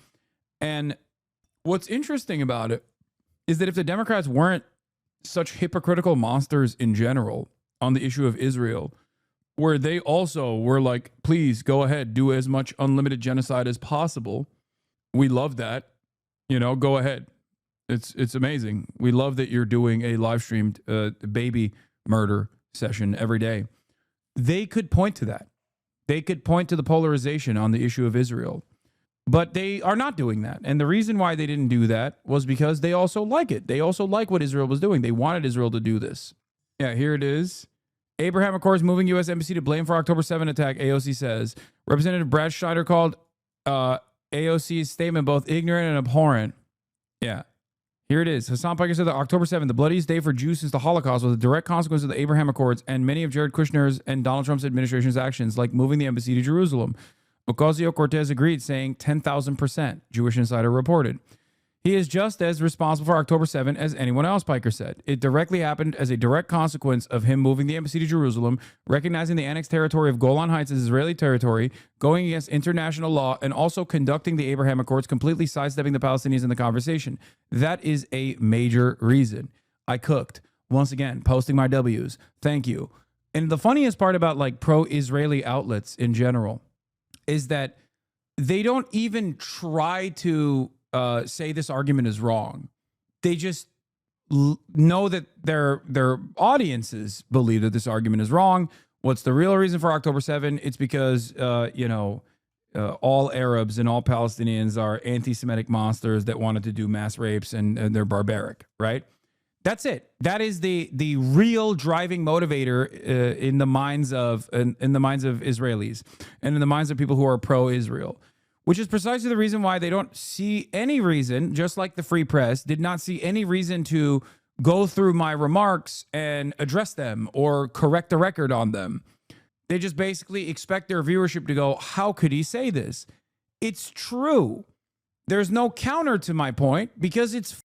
And what's interesting about it is that if the Democrats weren't such hypocritical monsters in general on the issue of Israel, where they also were like, please go ahead, do as much unlimited genocide as possible. We love that. Go ahead. It's amazing. We love that you're doing a live streamed baby murder session every day. They could point to that. They could point to the polarization on the issue of Israel. But they are not doing that. And the reason why they didn't do that was because they also like it. They also like what Israel was doing. They wanted Israel to do this. Yeah, here it is. Abraham Accords moving U.S. Embassy to blame for October 7 attack, AOC says. Representative Brad Schneider called AOC's statement both ignorant and abhorrent. Yeah. Here it is. Hasan Piker said that October 7th, the bloodiest day for Jews since the Holocaust, was a direct consequence of the Abraham Accords and many of Jared Kushner's and Donald Trump's administration's actions, like moving the embassy to Jerusalem. Ocasio-Cortez agreed, saying 10,000%, Jewish Insider reported. He is just as responsible for October 7 as anyone else, Piker said. It directly happened as a direct consequence of him moving the embassy to Jerusalem, recognizing the annexed territory of Golan Heights as Israeli territory, going against international law, and also conducting the Abraham Accords, completely sidestepping the Palestinians in the conversation. That is a major reason. I cooked. Once again, posting my W's. Thank you. And the funniest part about like pro-Israeli outlets in general is that they don't even try to say this argument is wrong. They just know that their audiences believe that this argument is wrong. What's the real reason for October 7? It's because, all Arabs and all Palestinians are anti-Semitic monsters that wanted to do mass rapes and they're barbaric, right? That's it. That is the real driving motivator in the minds of Israelis and in the minds of people who are pro-Israel, which is precisely the reason why they don't see any reason, just like the Free Press did not see any reason to go through my remarks and address them or correct the record on them. They just basically expect their viewership to go, how could he say this? It's true. There's no counter to my point because it's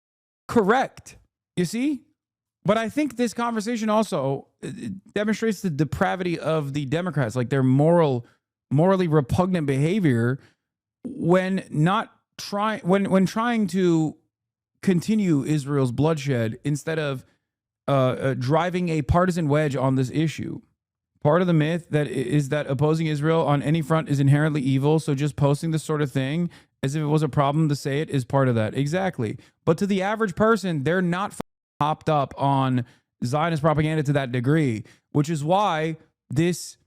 correct. You see? But I think this conversation also demonstrates the depravity of the Democrats, like their morally repugnant behavior when trying to continue Israel's bloodshed instead of driving a partisan wedge on this issue. Part of the myth that is that opposing Israel on any front is inherently evil, so just posting this sort of thing as if it was a problem to say it is part of that. Exactly. But to the average person, they're not hopped up on Zionist propaganda to that degree, which is why this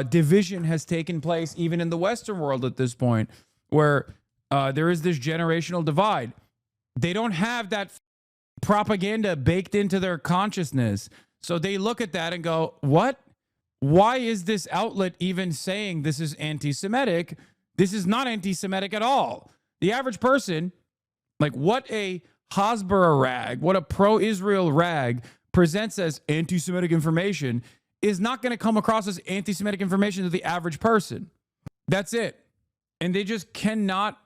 division has taken place even in the Western world at this point, where there is this generational divide. They don't have that propaganda baked into their consciousness. So they look at that and go, what? Why is this outlet even saying this is anti-Semitic? This is not anti-Semitic at all. The average person, like what a Hasbara rag, what a pro-Israel rag presents as anti-Semitic information is not going to come across as anti-Semitic information to the average person. That's it. And they just cannot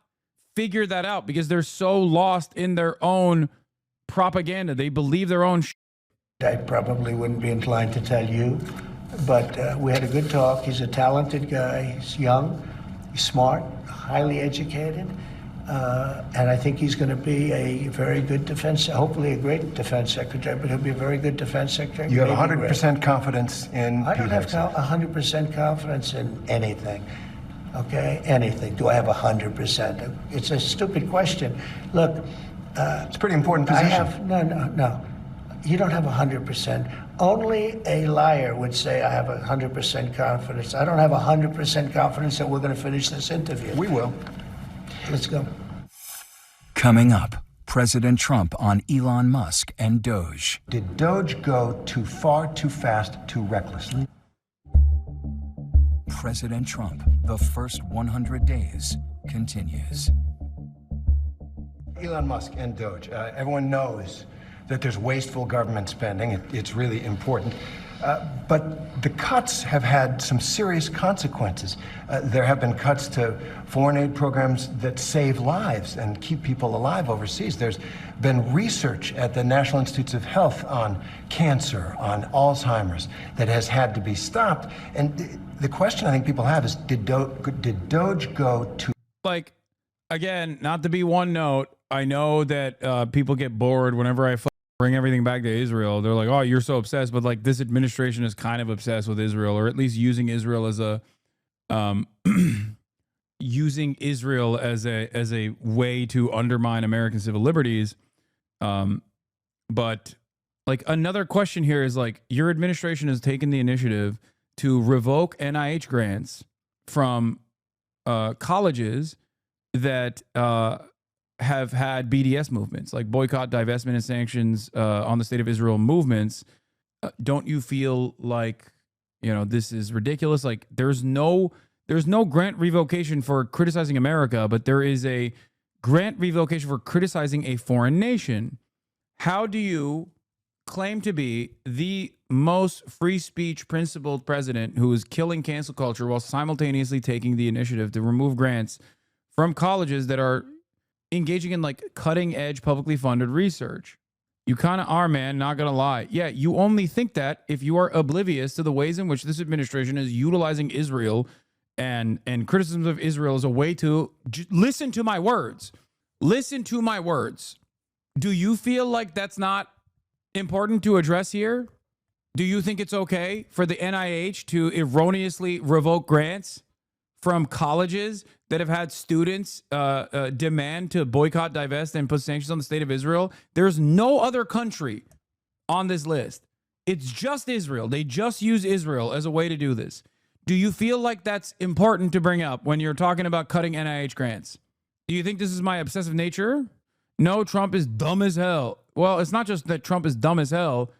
figure that out because they're so lost in their own propaganda. They believe their own I probably wouldn't be inclined to tell you, but we had a good talk. He's a talented guy. He's young, he's smart, highly educated, and I think he's going to be a very good hopefully a great defense secretary, but he'll be a very good defense secretary. You have 100% confidence in I don't Pete have 100% confidence in anything. Okay, anything. Do I have 100%? It's a stupid question. Look, it's a pretty important position. No. You don't have 100%. Only a liar would say I have 100% confidence. I don't have 100% confidence that we're going to finish this interview. We will. Let's go. Coming up, President Trump on Elon Musk and Doge. Did Doge go too far, too fast, too recklessly? President Trump, the first 100 days, continues. Elon Musk and Doge. Everyone knows that there's wasteful government spending. It's really important. But the cuts have had some serious consequences. There have been cuts to foreign aid programs that save lives and keep people alive overseas. There's been research at the National Institutes of Health on cancer, on Alzheimer's, that has had to be stopped. And the question I think people have is, did Doge go too... Like, again, not to be one note, I know that people get bored whenever I bring everything back to Israel. They're like, oh, you're so obsessed. But like this administration is kind of obsessed with Israel, or at least using Israel as a way to undermine American civil liberties. But like another question here is like, your administration has taken the initiative to revoke NIH grants from colleges that have had BDS movements, like boycott, divestment, and sanctions on the State of Israel movements. Don't you feel like, this is ridiculous? Like there's no grant revocation for criticizing America, but there is a grant revocation for criticizing a foreign nation. How do you claim to be the most free speech principled president who is killing cancel culture while simultaneously taking the initiative to remove grants from colleges that are engaging in like cutting edge publicly funded research? You kind of are, man, not going to lie. Yeah, you only think that if you are oblivious to the ways in which this administration is utilizing Israel and criticisms of Israel as a way to listen to my words. Listen to my words. Do you feel like that's not important to address here? Do you think it's okay for the NIH to erroneously revoke grants from colleges that have had students demand to boycott, divest, and put sanctions on the State of Israel? There's no other country on this list. It's just Israel. They just use Israel as a way to do this. Do you feel like that's important to bring up when you're talking about cutting NIH grants? Do you think this is my obsessive nature? No, Trump is dumb as hell. well, it's not just that Trump is dumb as hell,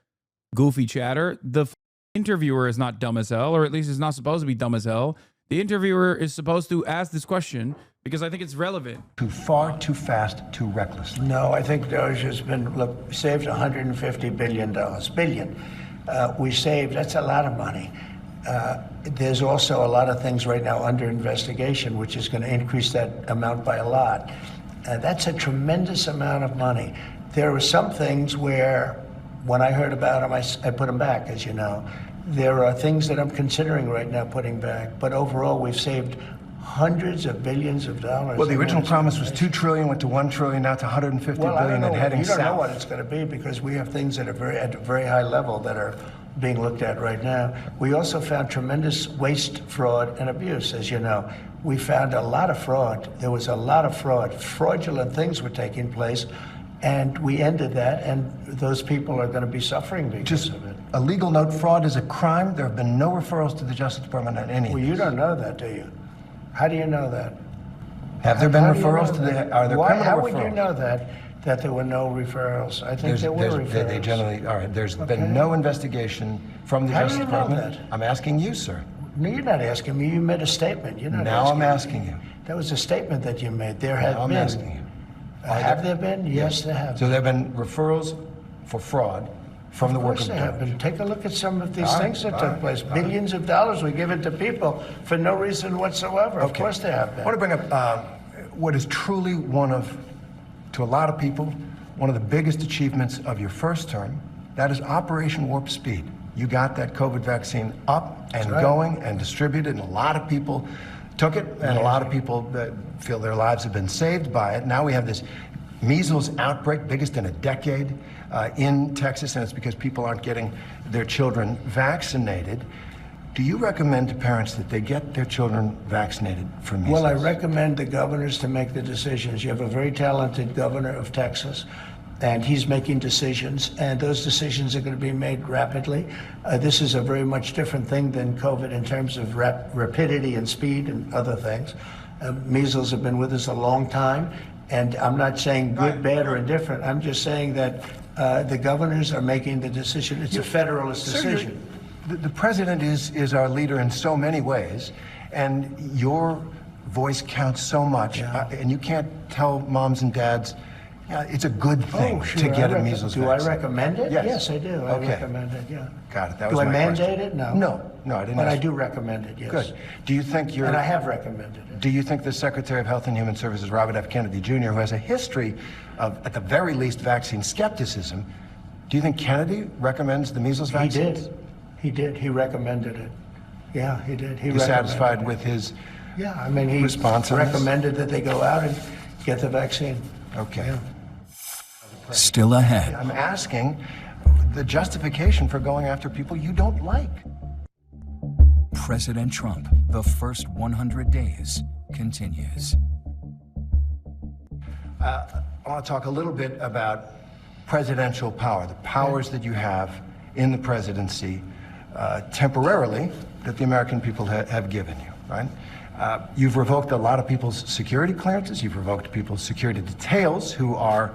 goofy chatter. The interviewer is not dumb as hell, or at least is not supposed to be dumb as hell. The interviewer is supposed to ask this question because I think it's relevant. Too far, too fast, too reckless. No, I think Doge has been, look, saved $150 billion. We saved, that's a lot of money. There's also a lot of things right now under investigation, which is going to increase that amount by a lot. That's a tremendous amount of money. There were some things where, when I heard about them, I put them back, as you know. There are things that I'm considering right now putting back, but overall we've saved hundreds of billions of dollars. Well, the original promise was $2 trillion, went to $1 trillion, now it's $150 billion and heading south. You don't know what it's going to be because we have things that are at a very high level that are being looked at right now. We also found tremendous waste, fraud, and abuse, as you know. We found a lot of fraud. There was a lot of fraud. Fraudulent things were taking place, and we ended that, and those people are going to be suffering because of it. A legal note, fraud is a crime. There have been no referrals to the Justice Department on any of Well, these. you don't know that, do you? How do you know that? Have there been referrals to the, are there criminal referrals? How would you know that there were no referrals? I think there were referrals. They generally are. There's been no investigation from the Justice Department. How do you know that? I'm asking you, sir. No, you're not asking me. You made a statement. You're not now asking I'm asking you. That was a statement that you made. There have now been. I'm asking you. Have there been? Yes, there have. So there have been referrals for fraud from the work of the judge. Take a look at some of these things that took place. Billions of dollars were given to people for no reason whatsoever. Of course they have been. I want to bring up what is truly one of, to a lot of people, one of the biggest achievements of your first term. That is Operation Warp Speed. You got that COVID vaccine up and going and distributed, and a lot of people took it, and a lot of people feel their lives have been saved by it. Now we have this measles outbreak, biggest in a decade in Texas, and it's because people aren't getting their children vaccinated. Do you recommend to parents that they get their children vaccinated for measles? Well, I recommend the governors to make the decisions. You have a very talented governor of Texas, and he's making decisions, and those decisions are going to be made rapidly. This is a very much different thing than COVID in terms of rapidity and speed and other things. Measles have been with us a long time, and I'm not saying good, bad, or indifferent. I'm just saying that the governors are making the decision. It's a federalist decision. The president is our leader in so many ways, and your voice counts so much, and you can't tell moms and dads, it's a good thing to get a measles vaccine. Do I recommend it? Yes, yes I do. I recommend it, yeah. Got it. That was my question. Do I mandate it? No. No, I didn't. But I do recommend it, yes. Good. Do you think you're... And I have recommended it. Do you think the Secretary of Health and Human Services, Robert F. Kennedy Jr., who has a history of, at the very least, vaccine skepticism, do you think Kennedy recommends the measles vaccine? He did. He recommended it. Yeah, he did. You're satisfied with his he response on this? recommended that they go out and get the vaccine. Okay. Yeah. Still ahead. I'm asking the justification for going after people you don't like. President Trump, the first 100 days, continues. I want to talk a little bit about presidential power, the powers that you have in the presidency temporarily that the American people have given you, right? You've revoked a lot of people's security clearances. You've revoked people's security details who are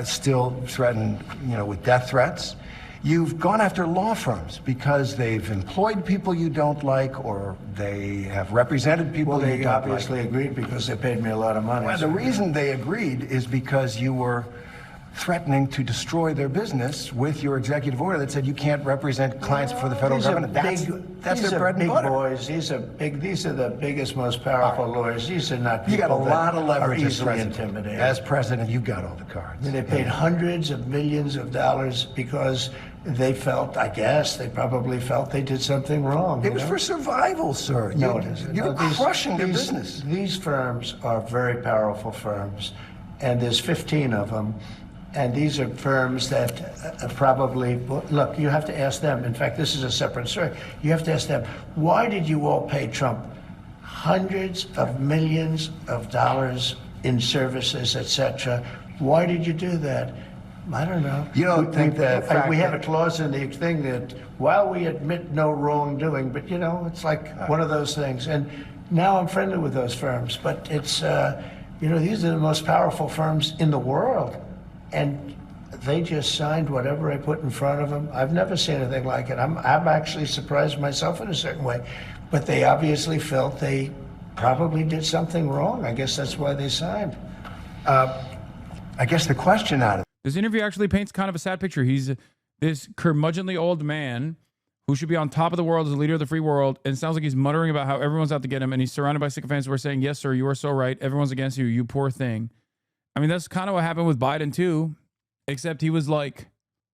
still threatened, with death threats. You've gone after law firms because they've employed people you don't like, or they have represented people you don't like. Well, they obviously agreed because they paid me a lot of money. Well, the reason they agreed is because you were threatening to destroy their business with your executive order that said you can't represent clients for the federal government. That's their bread and butter. Boys. These are the biggest, most powerful lawyers. These are not people you got a lot of leverage that are easily intimidated. As president, you've got all the cards. I mean, they paid hundreds of millions of dollars because they felt, I guess, they probably felt they did something wrong. It was for survival, sir. No, it isn't. You're crushing their business. These firms are very powerful firms, and there's 15 of them. And these are firms that probably, look, you have to ask them. In fact, this is a separate story. You have to ask them, why did you all pay Trump hundreds of millions of dollars in services, etc.? Why did you do that? I don't know. You don't think that... We have a clause in the thing that, while we admit no wrongdoing, but it's like one of those things. And now I'm friendly with those firms, but it's, these are the most powerful firms in the world. And they just signed whatever I put in front of them. I've never seen anything like it. I'm actually surprised myself in a certain way, but they obviously felt they probably did something wrong. I guess that's why they signed. I guess the question out of this interview actually paints kind of a sad picture. He's this curmudgeonly old man who should be on top of the world as a leader of the free world, and it sounds like he's muttering about how everyone's out to get him, and he's surrounded by sycophants who are saying, yes, sir, you are so right. Everyone's against you, you poor thing. I mean, that's kind of what happened with Biden, too, except he was like,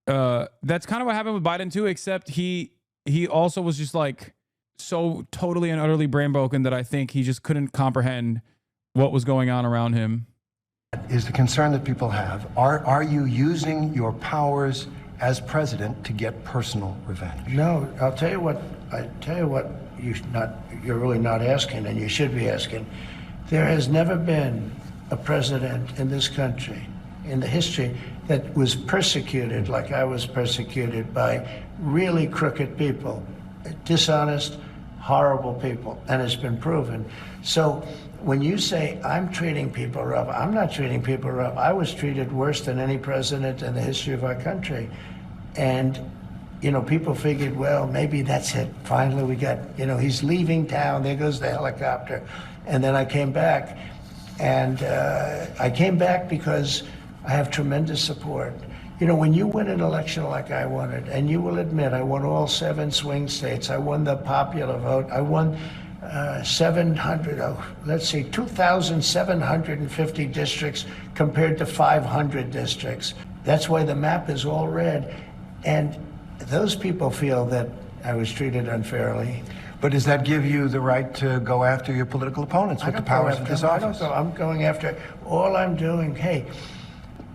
that's kind of what happened with Biden, too, except he also was just like so totally and utterly brain broken that I think he just couldn't comprehend what was going on around him. is the concern that people have. Are you using your powers as president to get personal revenge? No, I'll tell you what. You're really not asking, and you should be asking. There has never been a president in this country, in the history, that was persecuted like I was persecuted by really crooked people, dishonest, horrible people, and it's been proven. So when you say I'm treating people rough, I'm not treating people rough. I was treated worse than any president in the history of our country. And, you know, people figured, well, maybe that's it. Finally, we got, you know, he's leaving town. There goes the helicopter. And then I came back. And I came back because I have tremendous support. You know, when you win an election like I won it, and you will admit I won all 7 swing states, I won the popular vote, I won 2,750 districts compared to 500 districts. That's why the map is all red. And those people feel that I was treated unfairly. But does that give you the right to go after your political opponents with the powers of this office? I'm going after, all I'm doing, hey,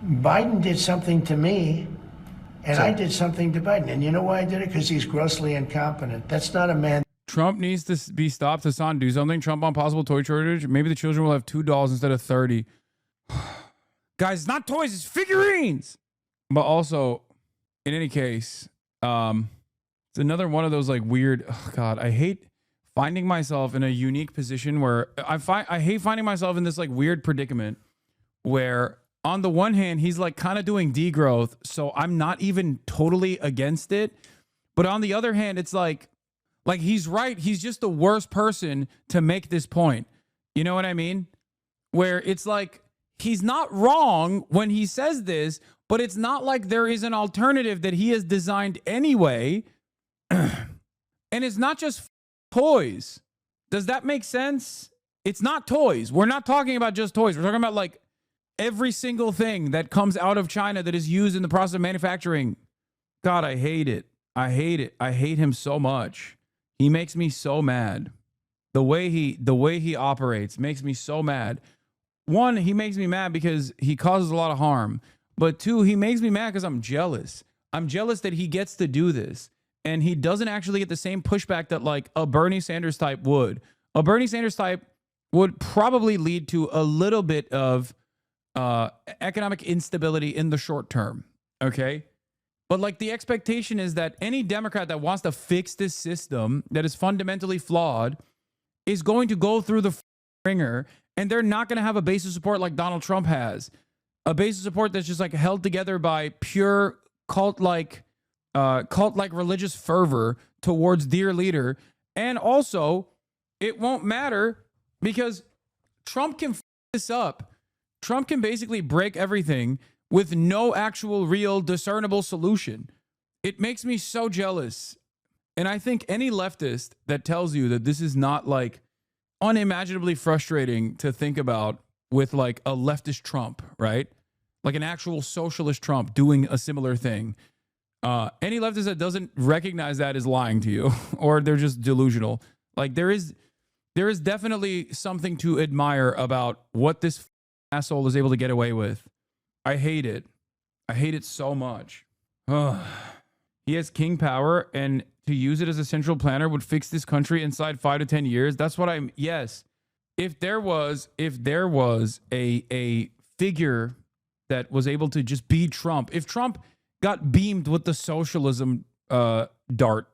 Biden did something to me, and I did something to Biden. And you know why I did it? Because he's grossly incompetent. That's not a man. Trump needs to be stopped. Hasan, do something. Trump on possible toy shortage. Maybe the children will have $2 instead of 30. Guys, it's not toys, it's figurines. But also, in any case, it's another one of those like weird, oh God, I hate finding myself in a unique position where I hate finding myself in this like weird predicament where on the one hand, he's like kind of doing degrowth. So I'm not even totally against it. But on the other hand, it's like he's right. He's just the worst person to make this point. You know what I mean? Where it's like, he's not wrong when he says this, but it's not like there is an alternative that he has designed anyway. And it's not just toys. Does that make sense? It's not toys. We're not talking about just toys. We're talking about like every single thing that comes out of China that is used in the process of manufacturing. God, I hate it. I hate it. I hate him so much. He makes me so mad. The way he operates makes me so mad. One, he makes me mad because he causes a lot of harm. But two, he makes me mad because I'm jealous. I'm jealous that he gets to do this. And he doesn't actually get the same pushback that like a Bernie Sanders type would. A Bernie Sanders type would probably lead to a little bit of economic instability in the short term. Okay. But like the expectation is that any Democrat that wants to fix this system that is fundamentally flawed is going to go through the ringer, and they're not going to have a base of support like Donald Trump has. A base of support that's just like held together by pure cult-like religious fervor towards their leader. And also, it won't matter because Trump can f this up. Trump can basically break everything with no actual, real, discernible solution. It makes me so jealous. And I think any leftist that tells you that this is not like unimaginably frustrating to think about with like a leftist Trump, right? Like an actual socialist Trump doing a similar thing. Any leftist that doesn't recognize that is lying to you, or they're just delusional. Like there is definitely something to admire about what this asshole is able to get away with. I hate it. I hate it so much. He has king power, and to use it as a central planner would fix this country inside 5 to 10 years. That's what I'm. Yes, if there was a figure that was able to just be Trump, if Trump got beamed with the socialism dart,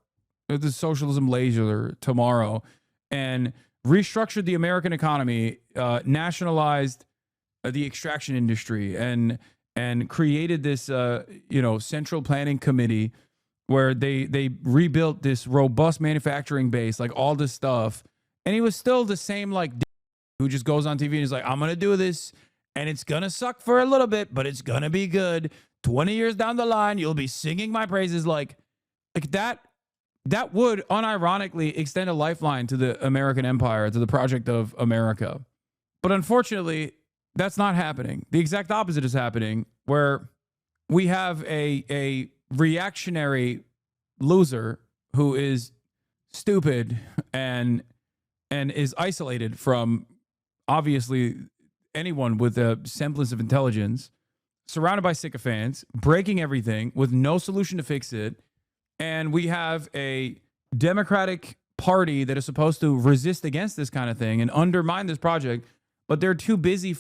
the socialism laser tomorrow, and restructured the American economy, nationalized the extraction industry, and and created this, central planning committee where they rebuilt this robust manufacturing base, like all this stuff. And he was still the same, like, who just goes on TV and is like, I'm going to do this and it's going to suck for a little bit, but it's going to be good. 20 years down the line, you'll be singing my praises. Like that would unironically extend a lifeline to the American empire, to the project of America. But unfortunately, that's not happening. The exact opposite is happening, where we have a reactionary loser who is stupid and is isolated from, obviously, anyone with a semblance of intelligence, surrounded by sycophants, breaking everything with no solution to fix it. And we have a Democratic Party that is supposed to resist against this kind of thing and undermine this project, but they're too busy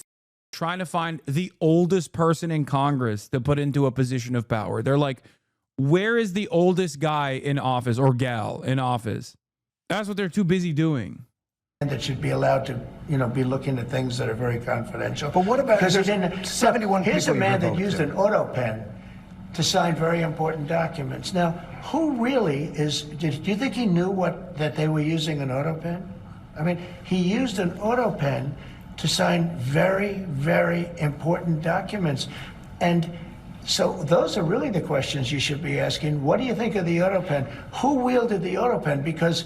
trying to find the oldest person in Congress to put into a position of power. They're like, where is the oldest guy in office or gal in office? That's what they're too busy doing. That should be allowed to, be looking at things that are very confidential. But what about because 71 here's people a man that you used an auto pen to sign very important documents. Now, who really is? Do you think he knew that they were using an auto pen? I mean, he used an auto pen to sign very, very important documents, and so those are really the questions you should be asking. What do you think of the auto pen? Who wielded the auto pen? Because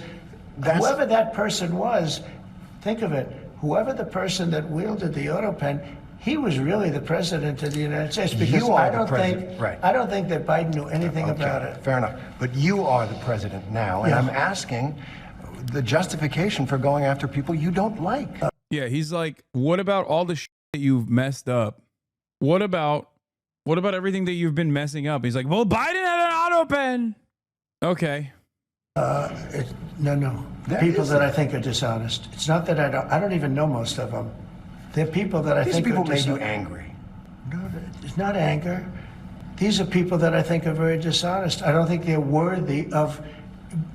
whoever that person was, think of it, whoever the person that wielded the auto pen, he was really the president of the United States. Because I don't think that Biden knew anything about it. Fair enough. But you are the president now, and I'm asking the justification for going after people you don't like. Yeah, he's like, what about all the shit that you've messed up? What about everything that you've been messing up? He's like, well, Biden had an auto pen. Okay. No. People that I think are dishonest. It's not that I don't even know most of them. They're people that I think These people are made you angry. No, it's not anger. These are people that I think are very dishonest. I don't think they're worthy of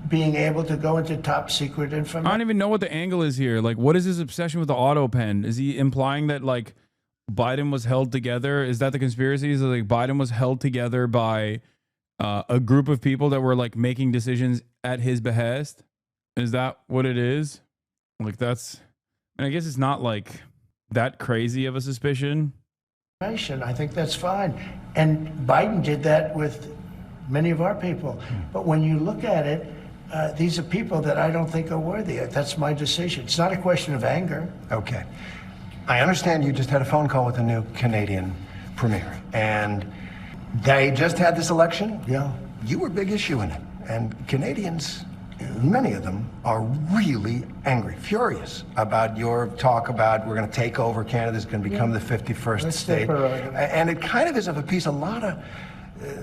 being able to go into top secret information. I don't even know what the angle is here. Like, what is his obsession with the auto pen? Is he implying that, like, Biden was held together? Is that the conspiracy? Is that, like, Biden was held together by a group of people that were, like, making decisions at his behest? Is that what it is? Like, I guess it's not, like, that crazy of a suspicion. I think that's fine. And Biden did that with many of our people. But when you look at it, these are people that I don't think are worthy. That's my decision. It's not a question of anger. Okay. I understand you just had a phone call with the new Canadian premier, and they just had this election. Yeah. You were a big issue in it, and Canadians, many of them, are really angry, furious about your talk about we're going to take over Canada, it's going to become the 51st state. And it kind of is of a piece. A lot of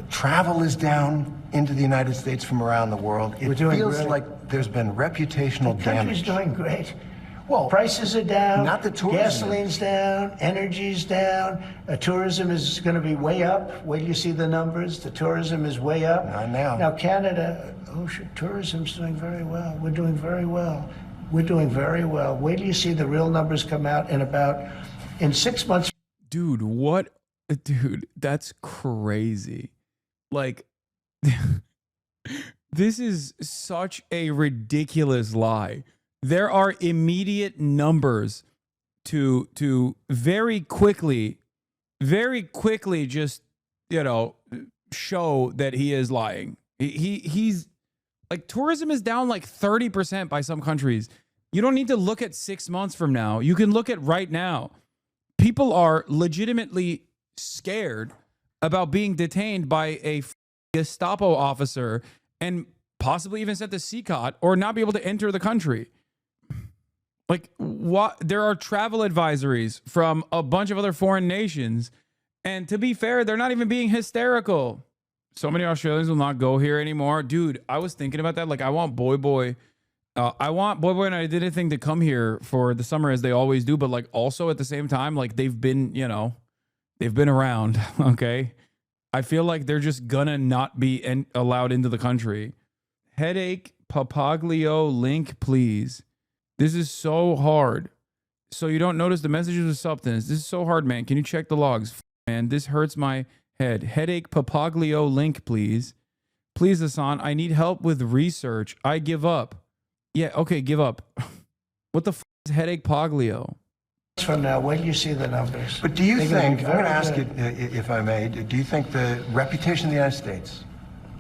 travel is down into the United States from around the world. It feels like there's been reputational damage. The country's doing great. Well, prices are down. Not the tourism. Gasoline's down. Energy's down. Tourism is going to be way up. Wait till you see the numbers. The tourism is way up. Not now. Now Canada, tourism's doing very well. We're doing very well. We're doing very well. Wait till you see the real numbers come out in 6 months. Dude, what? Dude, that's crazy. Like, this is such a ridiculous lie. There are immediate numbers to very quickly just, show that he is lying. He's like, tourism is down like 30% by some countries. You don't need to look at 6 months from now. You can look at right now. People are legitimately scared about being detained by a Gestapo officer and possibly even sent to CCOT or not be able to enter the country. Like, what? There are travel advisories from a bunch of other foreign nations. And to be fair, they're not even being hysterical. So many Australians will not go here anymore. Dude, I was thinking about that. Like, I want Boy Boy and I did a thing to come here for the summer as they always do. But, like, also at the same time, like, they've been around. Okay. I feel like they're just gonna not be allowed into the country. Headache, Papaglio, link, please. This is so hard. So you don't notice the messages of substance. This is so hard, man. Can you check the logs? man. This hurts my head. Headache Papaglio link, please. Please, Hasan, I need help with research. I give up. Yeah, okay, give up. What the f is Headache Paglio? From now, when you see the numbers. But do you think, I'm going to ask good. you, if I may, do you think the reputation of the United States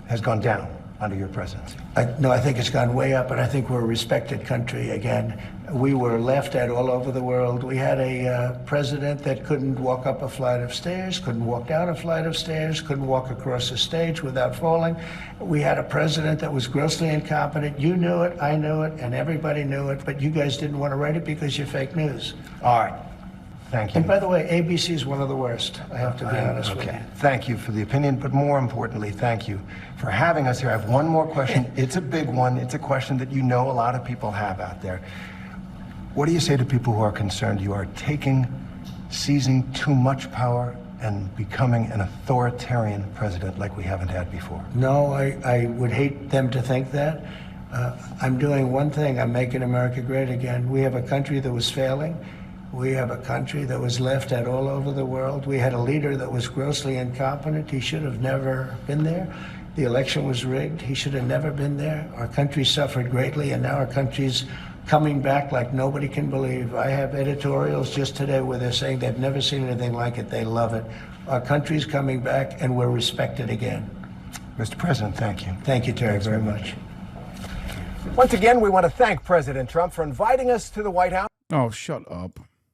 has gone down under your presidency? No, I think it's gone way up, and I think we're a respected country again. We were laughed at all over the world. We had a president that couldn't walk up a flight of stairs, couldn't walk down a flight of stairs, couldn't walk across a stage without falling. We had a president that was grossly incompetent. You knew it, I knew it, and everybody knew it, but you guys didn't want to write it because you're fake news. All right. Thank you. And by the way, ABC is one of the worst, I have to be honest with you. Thank you for the opinion, but more importantly, thank you for having us here. I have one more question. It's a big one. It's a question that you know a lot of people have out there. What do you say to people who are concerned you are seizing too much power and becoming an authoritarian president like we haven't had before? No, I would hate them to think that. I'm doing one thing. I'm making America great again. We have a country that was failing. We have a country that was laughed at all over the world. We had a leader that was grossly incompetent. He should have never been there. The election was rigged. He should have never been there. Our country suffered greatly, and now our country's coming back like nobody can believe. I have editorials just today where they're saying they've never seen anything like it. They love it. Our country's coming back, and we're respected again. Mr. President, thank you. Thank you, Terry, very much. Once again, we want to thank President Trump for inviting us to the White House. Oh, shut up.